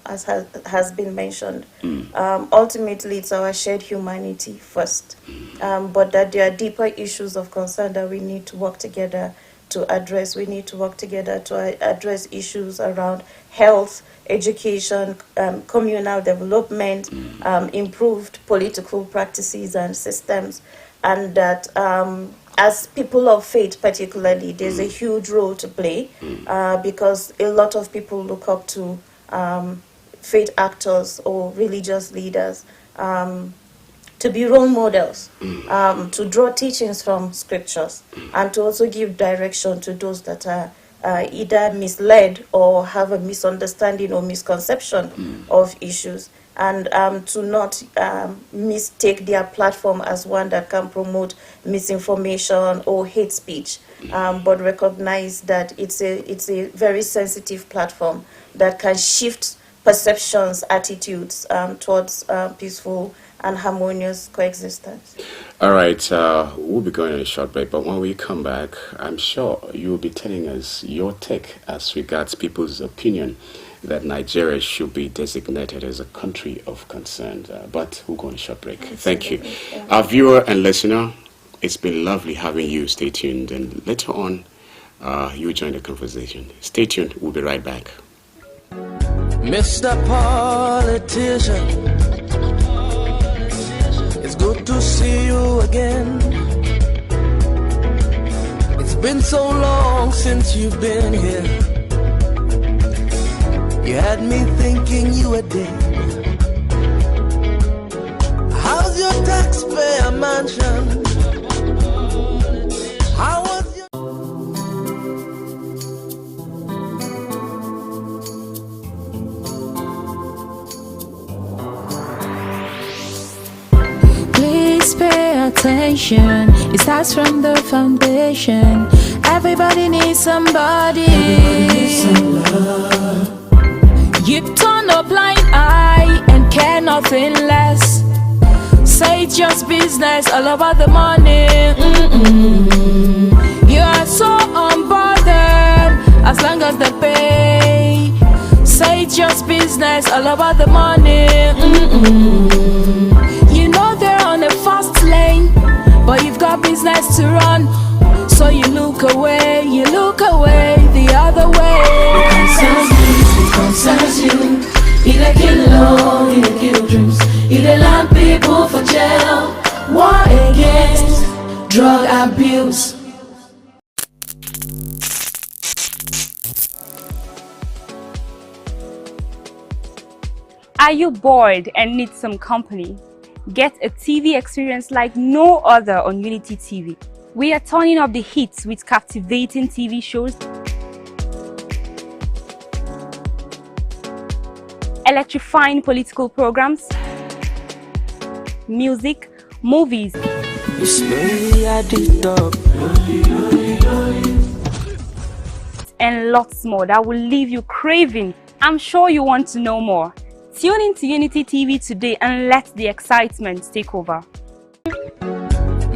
as has been mentioned, ultimately it's our shared humanity first, but that there are deeper issues of concern that we need to work together to address. We need to work together to address issues around health, education, communal development, improved political practices and systems, and that as people of faith particularly, there's a huge role to play because a lot of people look up to faith actors or religious leaders to be role models, to draw teachings from scriptures, and to also give direction to those that are either misled or have a misunderstanding or misconception of issues, and to not mistake their platform as one that can promote misinformation or hate speech, but recognize that it's a very sensitive platform that can shift perceptions, attitudes towards peaceful and harmonious coexistence. All right, we'll be going on a short break, but when we come back, I'm sure you'll be telling us your take as regards people's opinion that Nigeria should be designated as a country of concern. But we'll go on a short break. Thank you. Our viewer and listener, it's been lovely having you. Stay tuned, and later on, you join the conversation. Stay tuned. We'll be right back. Mr. Politician, it's good to see you again. It's been so long since you've been here. You had me thinking you were dead. How's your taxpayer mansion? How was your... Please pay attention. It starts from the foundation. Everybody needs somebody. Everybody needs some love. You turn a blind eye and care nothing less. Say it's just business, all about the money. You are so unbothered as long as they pay. Say it's just business, all about the money. You know they're on a fast lane, but you've got business to run. So you look away the other way. It concerns you. It kill love, it kill dreams. It land people for jail. War against drug abuse. Are you bored and need some company? Get a TV experience like no other on Unity TV. We are turning up the hits with captivating TV shows, electrifying political programs, music, movies, and lots more that will leave you craving. I'm sure you want to know more. Tune in to Unity TV today and let the excitement take over.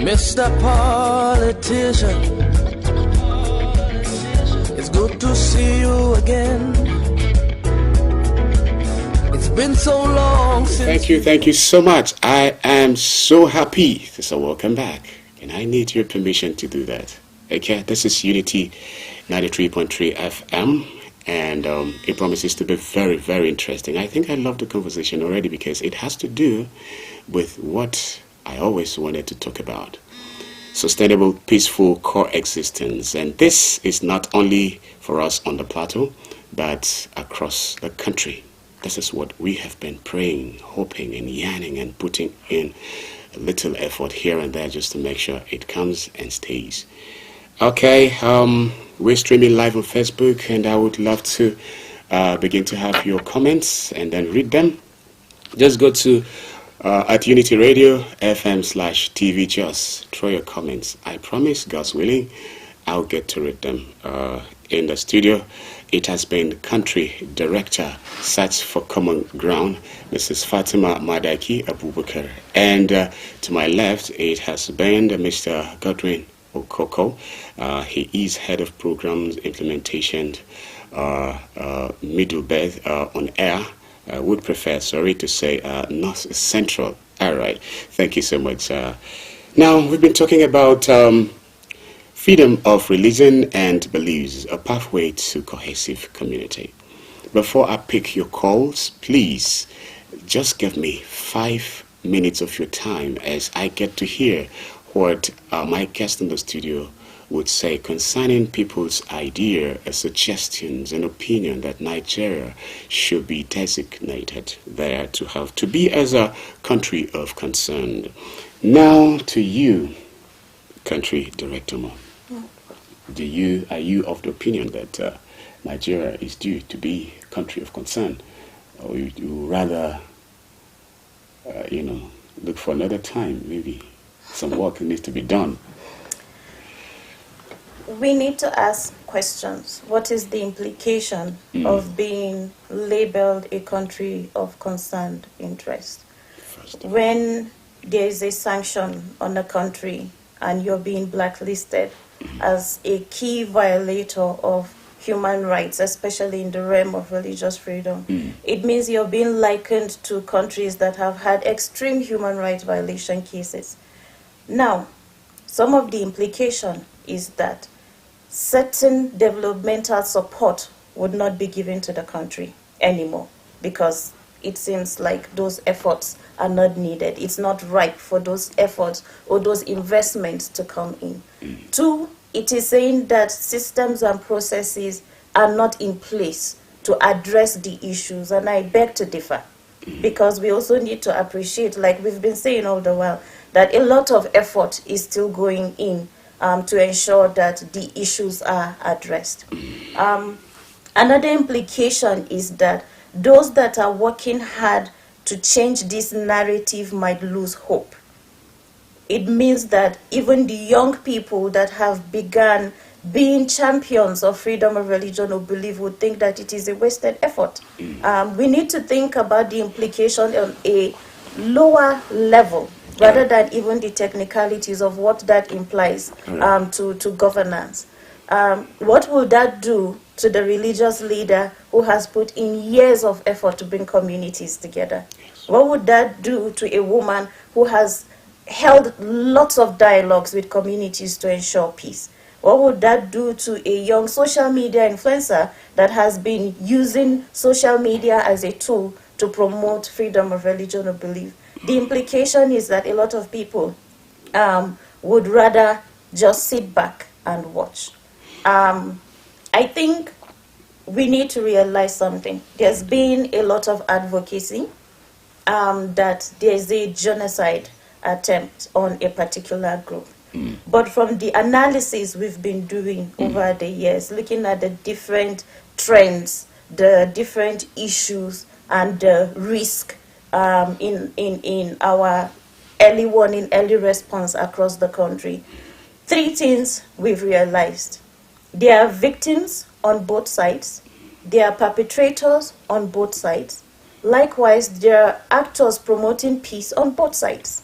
Mr. Politician, it's good to see you again. It's been so long since... Thank you so much. I am so happy to say welcome back, and I need your permission to do that. Okay, this is Unity 93.3 FM, and it promises to be very, very interesting. I think I love the conversation already because it has to do with what I always wanted to talk about: sustainable, peaceful coexistence. And this is not only for us on the plateau, but across the country. This is what we have been praying, hoping, and yearning, and putting in a little effort here and there just to make sure it comes and stays. Okay, we're streaming live on Facebook, and I would love to begin to have your comments and then read them. Just go to at Unity Radio FM/TV. Just throw your comments. I promise, God's willing, I'll get to read them. In the studio, it has been Country Director, Search for Common Ground, Mrs. Fatima Madaki Abubakar. And to my left, it has been Mr. Godwin Okoko. He is Head of Programs Implementation, Middle Bed on Air. I would prefer, to say North Central. All right. Thank you so much. Now, we've been talking about freedom of religion and beliefs, a pathway to cohesive community. Before I pick your calls, please just give me 5 minutes of your time as I get to hear what my guest in the studio would say concerning people's idea, suggestions, and opinion that Nigeria should be designated there to be as a country of concern. Now to you, Country Director Mo. Are you of the opinion that Nigeria is due to be a country of concern, or you rather, look for another time? Maybe some work needs to be done. We need to ask questions. What is the implication of being labeled a country of concerned interest? When there is a sanction on a country and you're being blacklisted as a key violator of human rights, especially in the realm of religious freedom. It means you're being likened to countries that have had extreme human rights violation cases. Now, some of the implication is that certain developmental support would not be given to the country anymore because it seems like those efforts are not needed. It's not ripe for those efforts or those investments to come in. Two, it is saying that systems and processes are not in place to address the issues, and I beg to differ because we also need to appreciate, like we've been saying all the while, that a lot of effort is still going in to ensure that the issues are addressed. Another implication is that those that are working hard to change this narrative might lose hope. It means that even the young people that have begun being champions of freedom of religion or belief would think that it is a wasted effort. We need to think about the implication on a lower level rather than even the technicalities of what that implies to governance. What will that do to the religious leader who has put in years of effort to bring communities together? What would that do to a woman who has held lots of dialogues with communities to ensure peace? What would that do to a young social media influencer that has been using social media as a tool to promote freedom of religion or belief? The implication is that a lot of people would rather just sit back and watch. I think we need to realize something. There's been a lot of advocacy that there's a genocide attempt on a particular group. But from the analysis we've been doing over the years, looking at the different trends, the different issues, and the risk in our early warning, early response across the country, three things we've realized. There are victims on both sides. There are perpetrators on both sides. Likewise, there are actors promoting peace on both sides.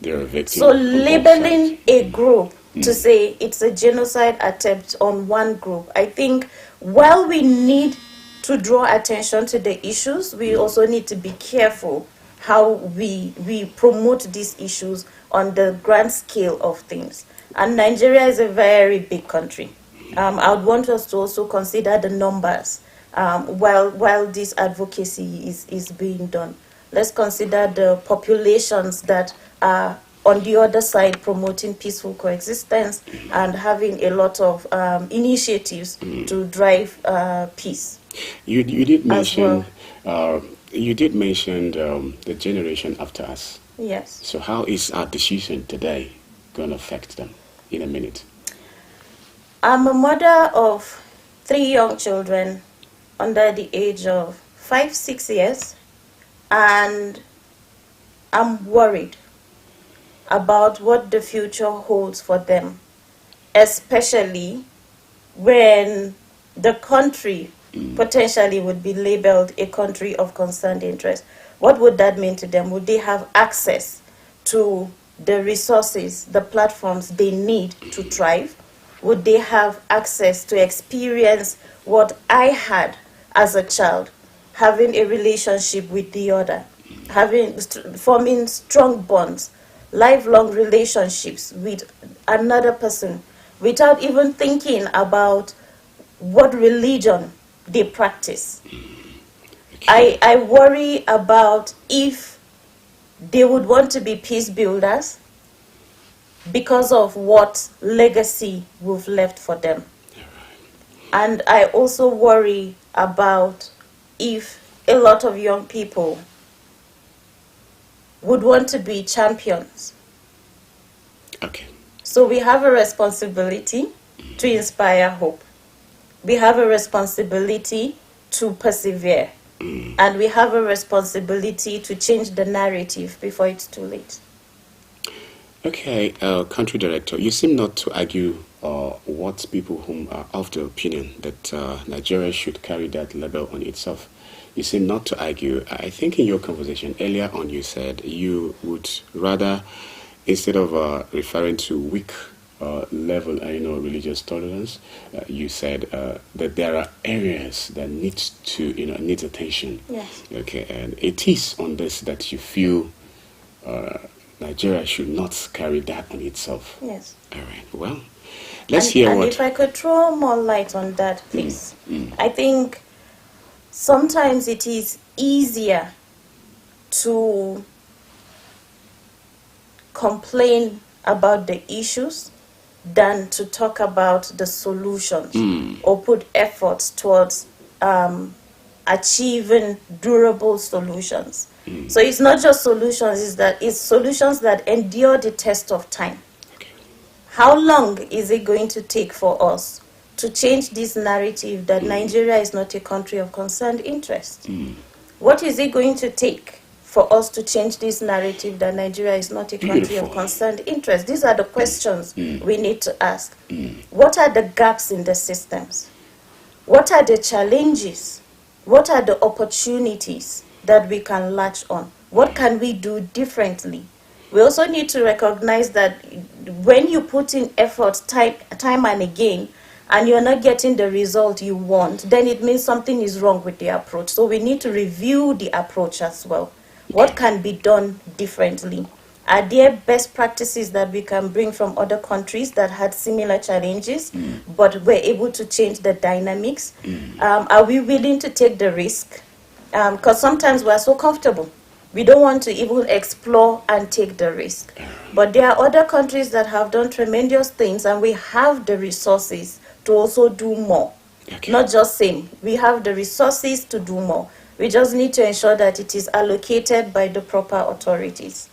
There are victims. So labeling a group to say it's a genocide attempt on one group, I think while we need to draw attention to the issues, we also need to be careful how we promote these issues on the grand scale of things. And Nigeria is a very big country. I would want us to also consider the numbers while this advocacy is being done. Let's consider the populations that are on the other side promoting peaceful coexistence and having a lot of initiatives to drive peace. You did mention well. You did mention the generation after us. Yes. So how is our decision today going to affect them? In a minute. I'm a mother of 3 young children under the age of 5-6 years, and I'm worried about what the future holds for them, especially when the country potentially would be labeled a country of concerned interest. What would that mean to them? Would they have access to the resources, the platforms they need to thrive? Would they have access to experience what I had as a child, having a relationship with the other, forming strong bonds, lifelong relationships with another person, without even thinking about what religion they practice? I worry about if they would want to be peace builders because of what legacy we've left for them. And I also worry about if a lot of young people would want to be champions. Okay. So we have a responsibility to inspire hope. We have a responsibility to persevere. And we have a responsibility to change the narrative before it's too late. Okay, country director, you seem not to argue what people whom are of the opinion that Nigeria should carry that label on itself. You seem not to argue. I think in your conversation earlier on you said you would rather, instead of referring to weak level, religious tolerance, you said that there are areas that needs attention. Yes. Okay, and it is on this that you feel Nigeria should not carry that on itself. Yes. All right. Well, let's hear what. If I could throw more light on that, please. I think sometimes it is easier to complain about the issues than to talk about the solutions or put efforts towards achieving durable solutions. So it's not just solutions, it's solutions that endure the test of time. Okay. How long is it going to take for us to change this narrative that Nigeria is not a country of concerned interest? What is it going to take for us to change this narrative that Nigeria is not a country of concerned interest? These are the questions we need to ask. What are the gaps in the systems? What are the challenges? What are the opportunities that we can latch on? What can we do differently? We also need to recognize that when you put in effort time and again, and you're not getting the result you want, then it means something is wrong with the approach. So we need to review the approach as well. What can be done differently? Are there best practices that we can bring from other countries that had similar challenges, but were able to change the dynamics? Are we willing to take the risk? Because sometimes we're so comfortable. We don't want to even explore and take the risk. But there are other countries that have done tremendous things, and we have the resources to also do more. Okay. Not just same. We have the resources to do more. We just need to ensure that it is allocated by the proper authorities.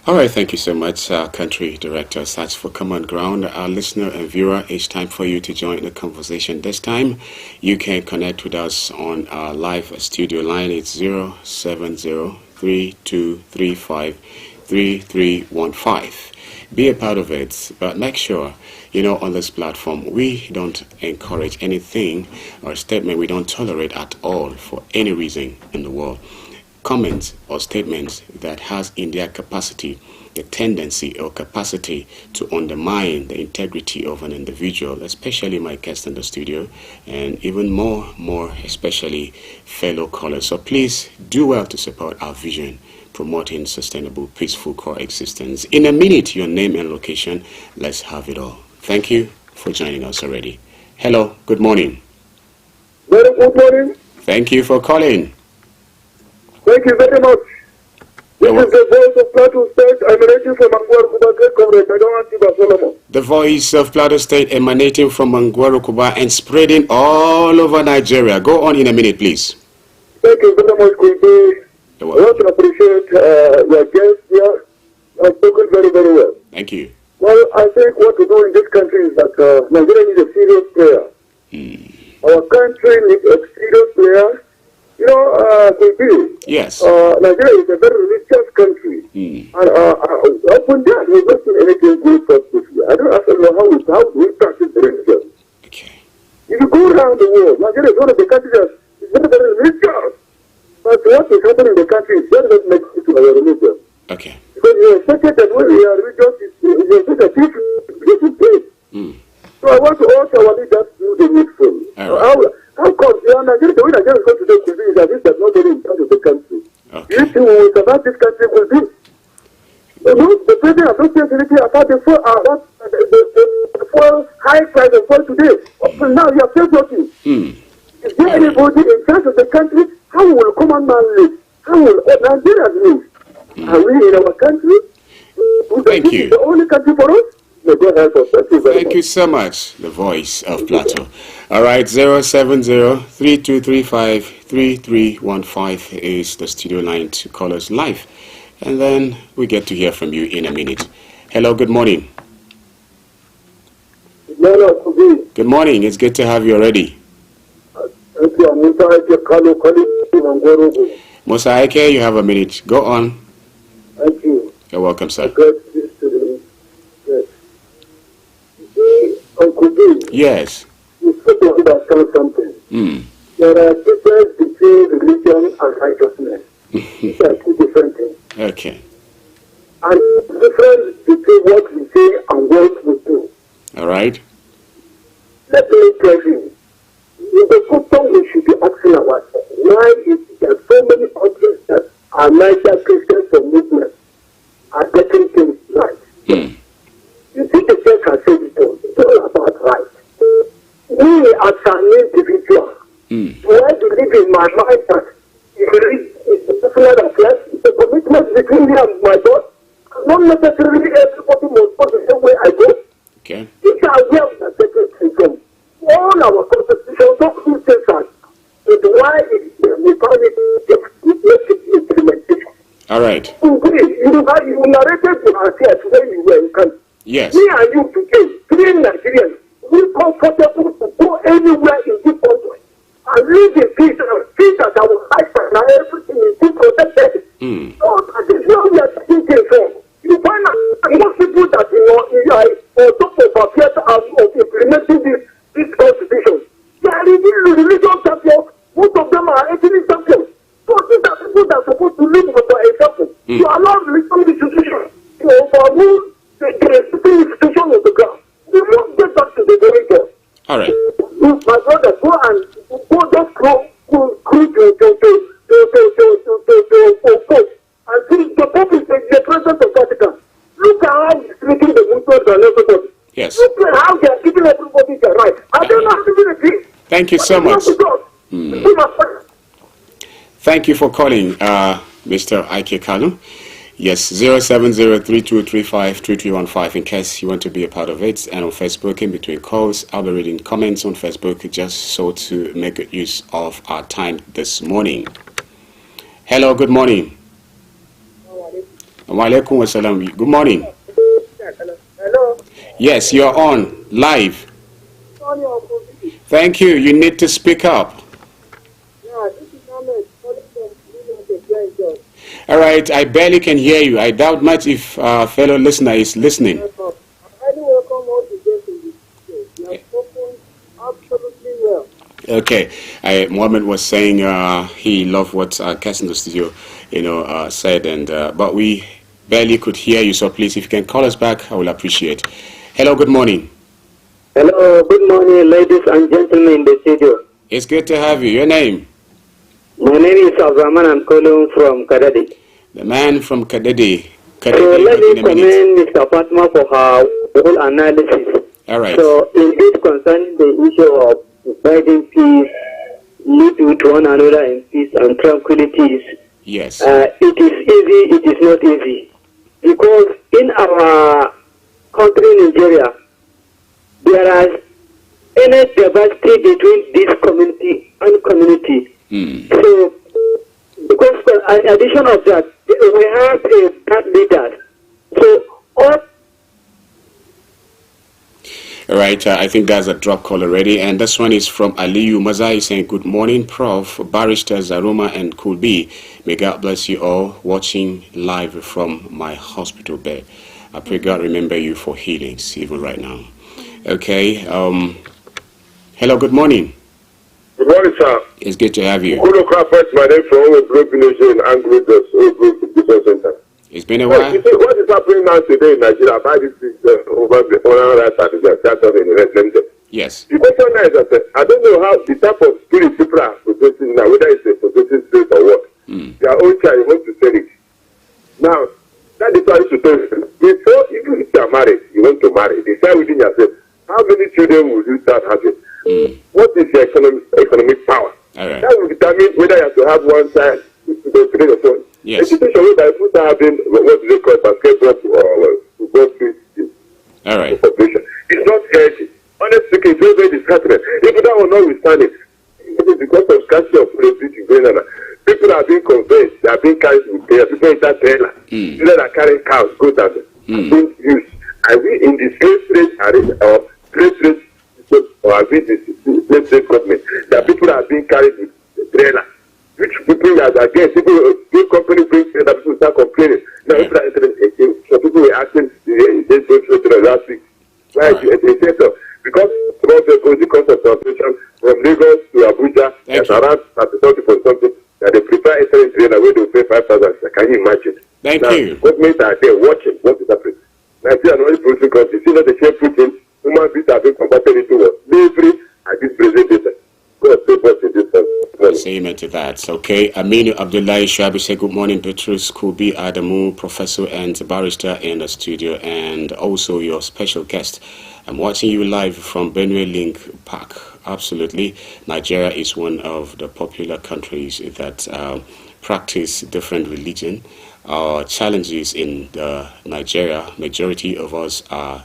All right, thank you so much, Country Director. Search for Common Ground. Our listener and viewer, it's time for you to join the conversation. This time, you can connect with us on our live studio line. It's 070-3235-3315. Be a part of it, but make sure, on this platform, we don't encourage anything or statement we don't tolerate at all for any reason in the world. Comments or statements that has in their capacity the tendency or capacity to undermine the integrity of an individual, especially my guest in the studio, and even more especially fellow callers. So please do well to support our vision, promoting sustainable, peaceful coexistence. In a minute, your name and location. Let's have it all. Thank you for joining us already. Hello, good morning. Very good morning. Thank you for calling. Thank you very much. This is the voice of Plateau State emanating from Angwarukuba, Comrade. I don't want to be Solomon. The voice of Plateau State emanating from Angwarukuba and spreading all over Nigeria. Go on in a minute, please. Thank you very much, Kunti. I want to appreciate your guest here. You have spoken very, very well. Thank you. Well, I think what to do in this country is that Nigeria needs a serious player. Our country needs a serious player. Kunti. Yes. Nigeria is a very religious country. And upon that, we've not seen anything good for us. I don't actually know how we practice religion. Okay. If you go around the world, Nigeria is one of the countries that is very, very religious. But what is happening in the country is very much connected to our religion. Okay. Because we expected that when we are religious, we expect a different place. So I want to also our leaders to do the needful. How come Nigeria, the way Nigeria is going to do is that this does not really in charge of the country. Okay. You think we will survive this country will be. The president has not said anything about the full high price of fuel today. Up to now, you have said nothing. Is there anybody in charge of the country? How will common man live? How will Nigerians live? Are we in our country? Thank you. Is the only country for us? Thank you so much, the voice of Plateau. All right, 070-3235-3315 is the studio line to call us live. And then we get to hear from you in a minute. Hello, good morning. Good morning, it's good to have you already. Musa Eke, you have a minute. Go on. Thank you. You're welcome, sir. Yes. You spoke about something. There are differences between religion and righteousness. These are two different things. Okay. And the difference between what we say and what we do. All right. Let me tell you, in the question we should be asking ourselves, why is it that so many countries that are neither Christian for movement are getting things right? You see, the church has said it all. It's all about right. Me as an individual, do I believe in my mind that it's a personal affair, it's a commitment between me and my God? Not necessarily everybody must go the same way I go. Okay. These are where we are getting things from. All our constitutions, don't do things like it's why we call it implementation. All right. You narrated to our affairs where you were in country. Yes. Me and you today, 3 Nigerians, we're comfortable to go anywhere in this country and live in peace and peace that our lifestyle and everything is still protected. So that is where we are taking things from. You find out most people that on top of affairs of implementing this constitution, they are religious champions. Most of them are ethnic champions. So these are people that are supposed to live for example. You allow religious institutions to overrule the institution of the ground. You must get back to the very top. All right. My brother, go just to oppose. And see, the Pope is the president of Vatican. Look at how he's treating the Muslims and everybody. Yes. Look at how they are giving everybody their right. I don't know how to do it. Thank you so much. Thank you for calling, Mr. Ike Kalu. Yes, 07032353315 in case you want to be a part of it. And on Facebook, in between calls, I'll be reading comments on Facebook just so to make good use of our time this morning. Hello, good morning. Wa alaikum wassalam. Good morning. Hello. Yes, you're on live. Thank you. You need to speak up. All right, I barely can hear you. I doubt much if fellow listener is listening. Okay, Mohammed was saying he loved what Cass in the studio, said, and but we barely could hear you. So please, if you can call us back, I will appreciate. Hello, good morning. Hello, good morning, ladies and gentlemen in the studio. It's good to have you. Your name? My name is Abdurrahman. I'm calling from Kadadi. The man from Kadadi. So let me commend Mr. Fatma for her whole analysis. All right. So indeed, concerning the issue of providing peace, live with one another in peace and tranquility, yes, it is easy. It is not easy because in our country, Nigeria, there is any diversity between this community and community. So, because in addition of that, we have a bad leader. So, all right, I think there's a drop call already, and this one is from Aliyu Mazai saying, good morning, Prof, Barristers Aruma and Kulbi. May God bless you all watching live from my hospital bed. I pray God remember you for healings, even right now. Okay, hello, good morning. Good morning, sir. It's good to have you. Good first, my name from Broken Nation and Business Center. It's been a while. You see, what is happening now today in Nigeria about this over the other side of the yes. The question now is that I don't know how the type of spirit people are possessing now, whether it's a possessing spirit or what. Their own child wants to sell it. Now, that is why you should tell you. Before even if you are married, you want to marry, decide within yourself, how many children will you start having? What is your economic power? Right. That will determine whether you have to have one child, 3 or 4. Yes. Education where people are having what they call basketball or football field. All right. It's not healthy. Honestly speaking, it's very disheartening. Even that will not withstand it. It is because of scarcity of productivity going on. People are being conveyed, they are being carried with their people in that trailer. People that are carrying cows, goods and being used. Are we in the slave trade or slave trade or are we in the slave trade government? That people are being carried with the trailer. Which people are again, people, big company brings that people start complaining. Now, so people were asking the last week. Why is it so? Because the cost of transportation from Lagos to Abuja is around 30 for something that they prefer entering trailer where they pay 5,000. Can you imagine? Thank you. Government are there watching what is happening. Nigeria and all the producing countries, see that they share Putin, human slavery at this present day. God save us in this time. Say amen to that. Okay. Aminu Abdullahi Shabi say good morning, Petrus Kubi Adamu, professor and barrister in the studio, and also your special guest. I'm watching you live from Benue Link Park. Absolutely. Nigeria is one of the popular countries that practice different religion. Our challenges in Nigeria, majority of us are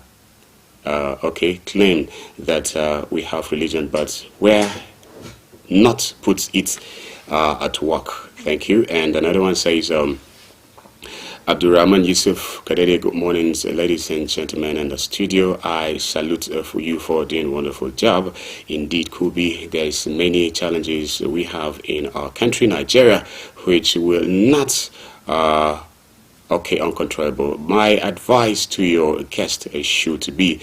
claim that we have religion, but where not put it at work. Thank you. And another one says, Abdurrahman Yusuf Kadede, good morning, ladies and gentlemen in the studio. I salute for you for doing a wonderful job. Indeed, Kubi, there's many challenges we have in our country, Nigeria, which will not uncontrollable. My advice to your guest should be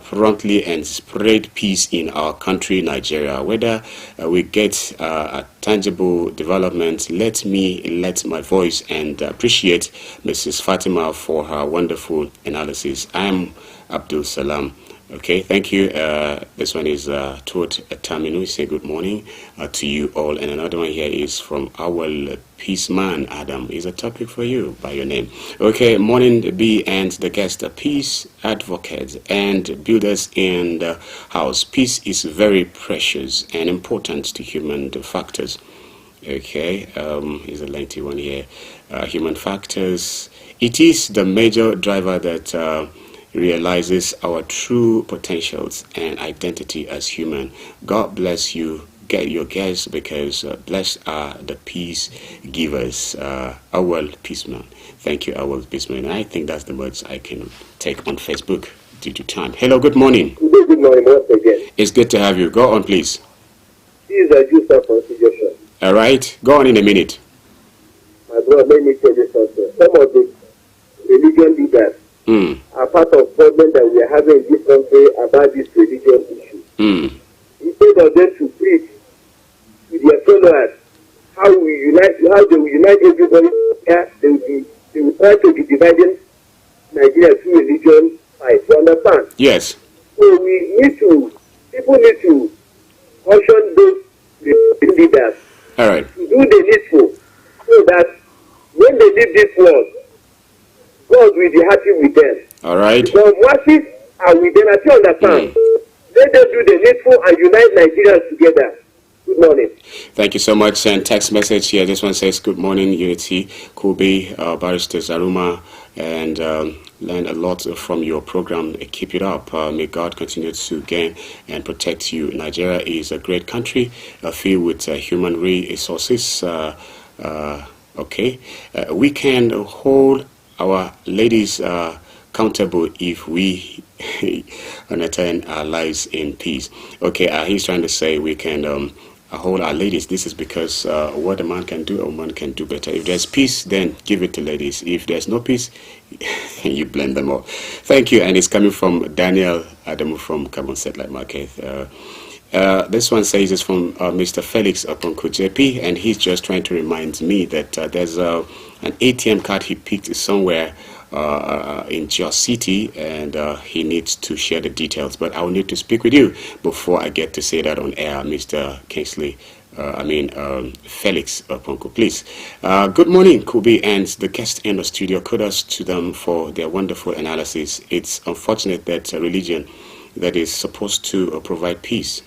promptly and spread peace in our country, Nigeria. Whether we get a tangible development, let my voice and appreciate Mrs. Fatima for her wonderful analysis. I'm Abdul Salam. Okay, thank you. This one is Tuot Taminu. Say good morning to you all. And another one here is from our Peace Man, Adam. Is a topic for you by your name. Okay, morning B and the guest, peace advocates and builders in the house. Peace is very precious and important to human factors. Okay, here's a lengthy one here. Human factors. It is the major driver that realizes our true potentials and identity as human. God bless you, get your guests, because blessed are the peace givers. Our peace man. Thank you, our peace man. And I think that's the words I can take on Facebook due to time. Hello, good morning. Good morning once again. It's good to have you. Go on, please. This is a user for suggestion. All right, go on in a minute. My brother, let me tell you something. Some of the religion leaders are part of problem that we are having in this country about this religion issue. Instead of them to preach to their followers how they will unite everybody, they will try to be dividing Nigeria through religion fight. You understand? Yes. So people need to caution those leaders all right. to do the needful, so that when they leave this world, God will be happy with them. All right. Because masses are with them. I still understand. Let them do the needful and unite Nigerians together. Good morning. Thank you so much. And text message here. This one says, good morning, Unity. Kubi, Barrister Zaruma, and learned a lot from your program. Keep it up. May God continue to gain and protect you. Nigeria is a great country filled with human resources. We can hold our ladies accountable if we attain our lives in peace. Okay, he's trying to say we can hold our ladies. This is because what a man can do, a woman can do better. If there's peace, then give it to ladies. If there's no peace, you blend them all. Thank you. And it's coming from Daniel Adamu from Carbon Satellite Market. This one says it's from Mr. Felix Aponko JP, and he's just trying to remind me that there's an ATM card he picked somewhere in Jos City, and he needs to share the details. But I will need to speak with you before I get to say that on air, Mr. Kingsley. Felix Aponko, please. Good morning, Kubi, and the guest in the studio. Kudos to them for their wonderful analysis. It's unfortunate that religion that is supposed to provide peace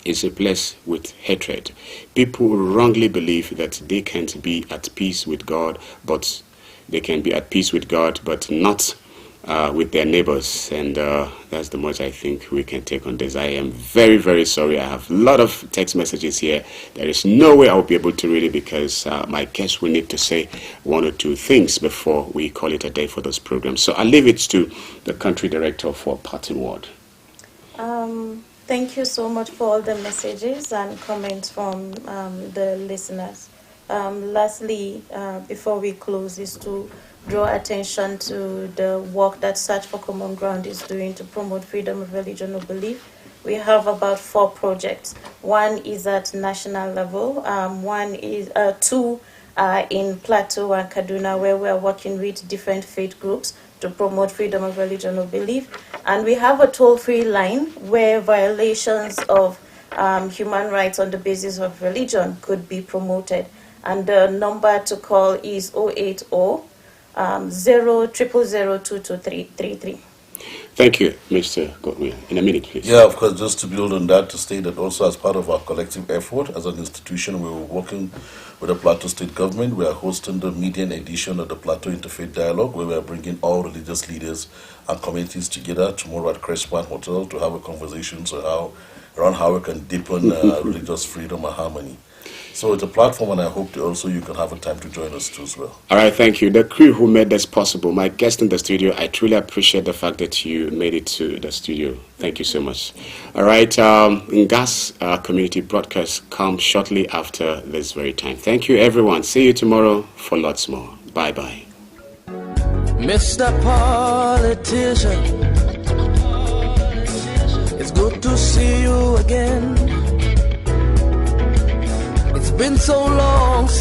is replaced with hatred. People wrongly believe that they can't be at peace with God, but they can be at peace with God, but not with their neighbors. And that's the much I think we can take on this. I am very, very sorry. I have a lot of text messages here. There is no way I'll be able to read it because my guests will need to say one or two things before we call it a day for this program. So I'll leave it to the country director for parting word. Thank you so much for all the messages and comments from the listeners. Lastly, before we close, is to draw attention to the work that Search for Common Ground is doing to promote freedom of religion or belief. We have about 4 projects. One is at national level. Two in Plateau and Kaduna, where we are working with different faith groups to promote freedom of religion or belief. And we have a toll-free line where violations of human rights on the basis of religion could be promoted. And the number to call is 080 000022333. Thank you, Mr. Godwin. In a minute, please. Yeah, of course, just to build on that, to state that also as part of our collective effort as an institution, we were working with the Plateau State Government. We are hosting the median edition of the Plateau Interfaith Dialogue, where we are bringing all religious leaders and communities together tomorrow at Crestman Hotel to have a conversation around how we can deepen religious freedom and harmony. So it's a platform, and I hope that also you can have a time to join us too as well. All right, thank you. The crew who made this possible, my guest in the studio, I truly appreciate the fact that you made it to the studio. Thank you so much. All right, Ngas community broadcast comes shortly after this very time. Thank you, everyone. See you tomorrow for lots more. Bye-bye. Mr. Politician, it's good to see you again. It's been so long since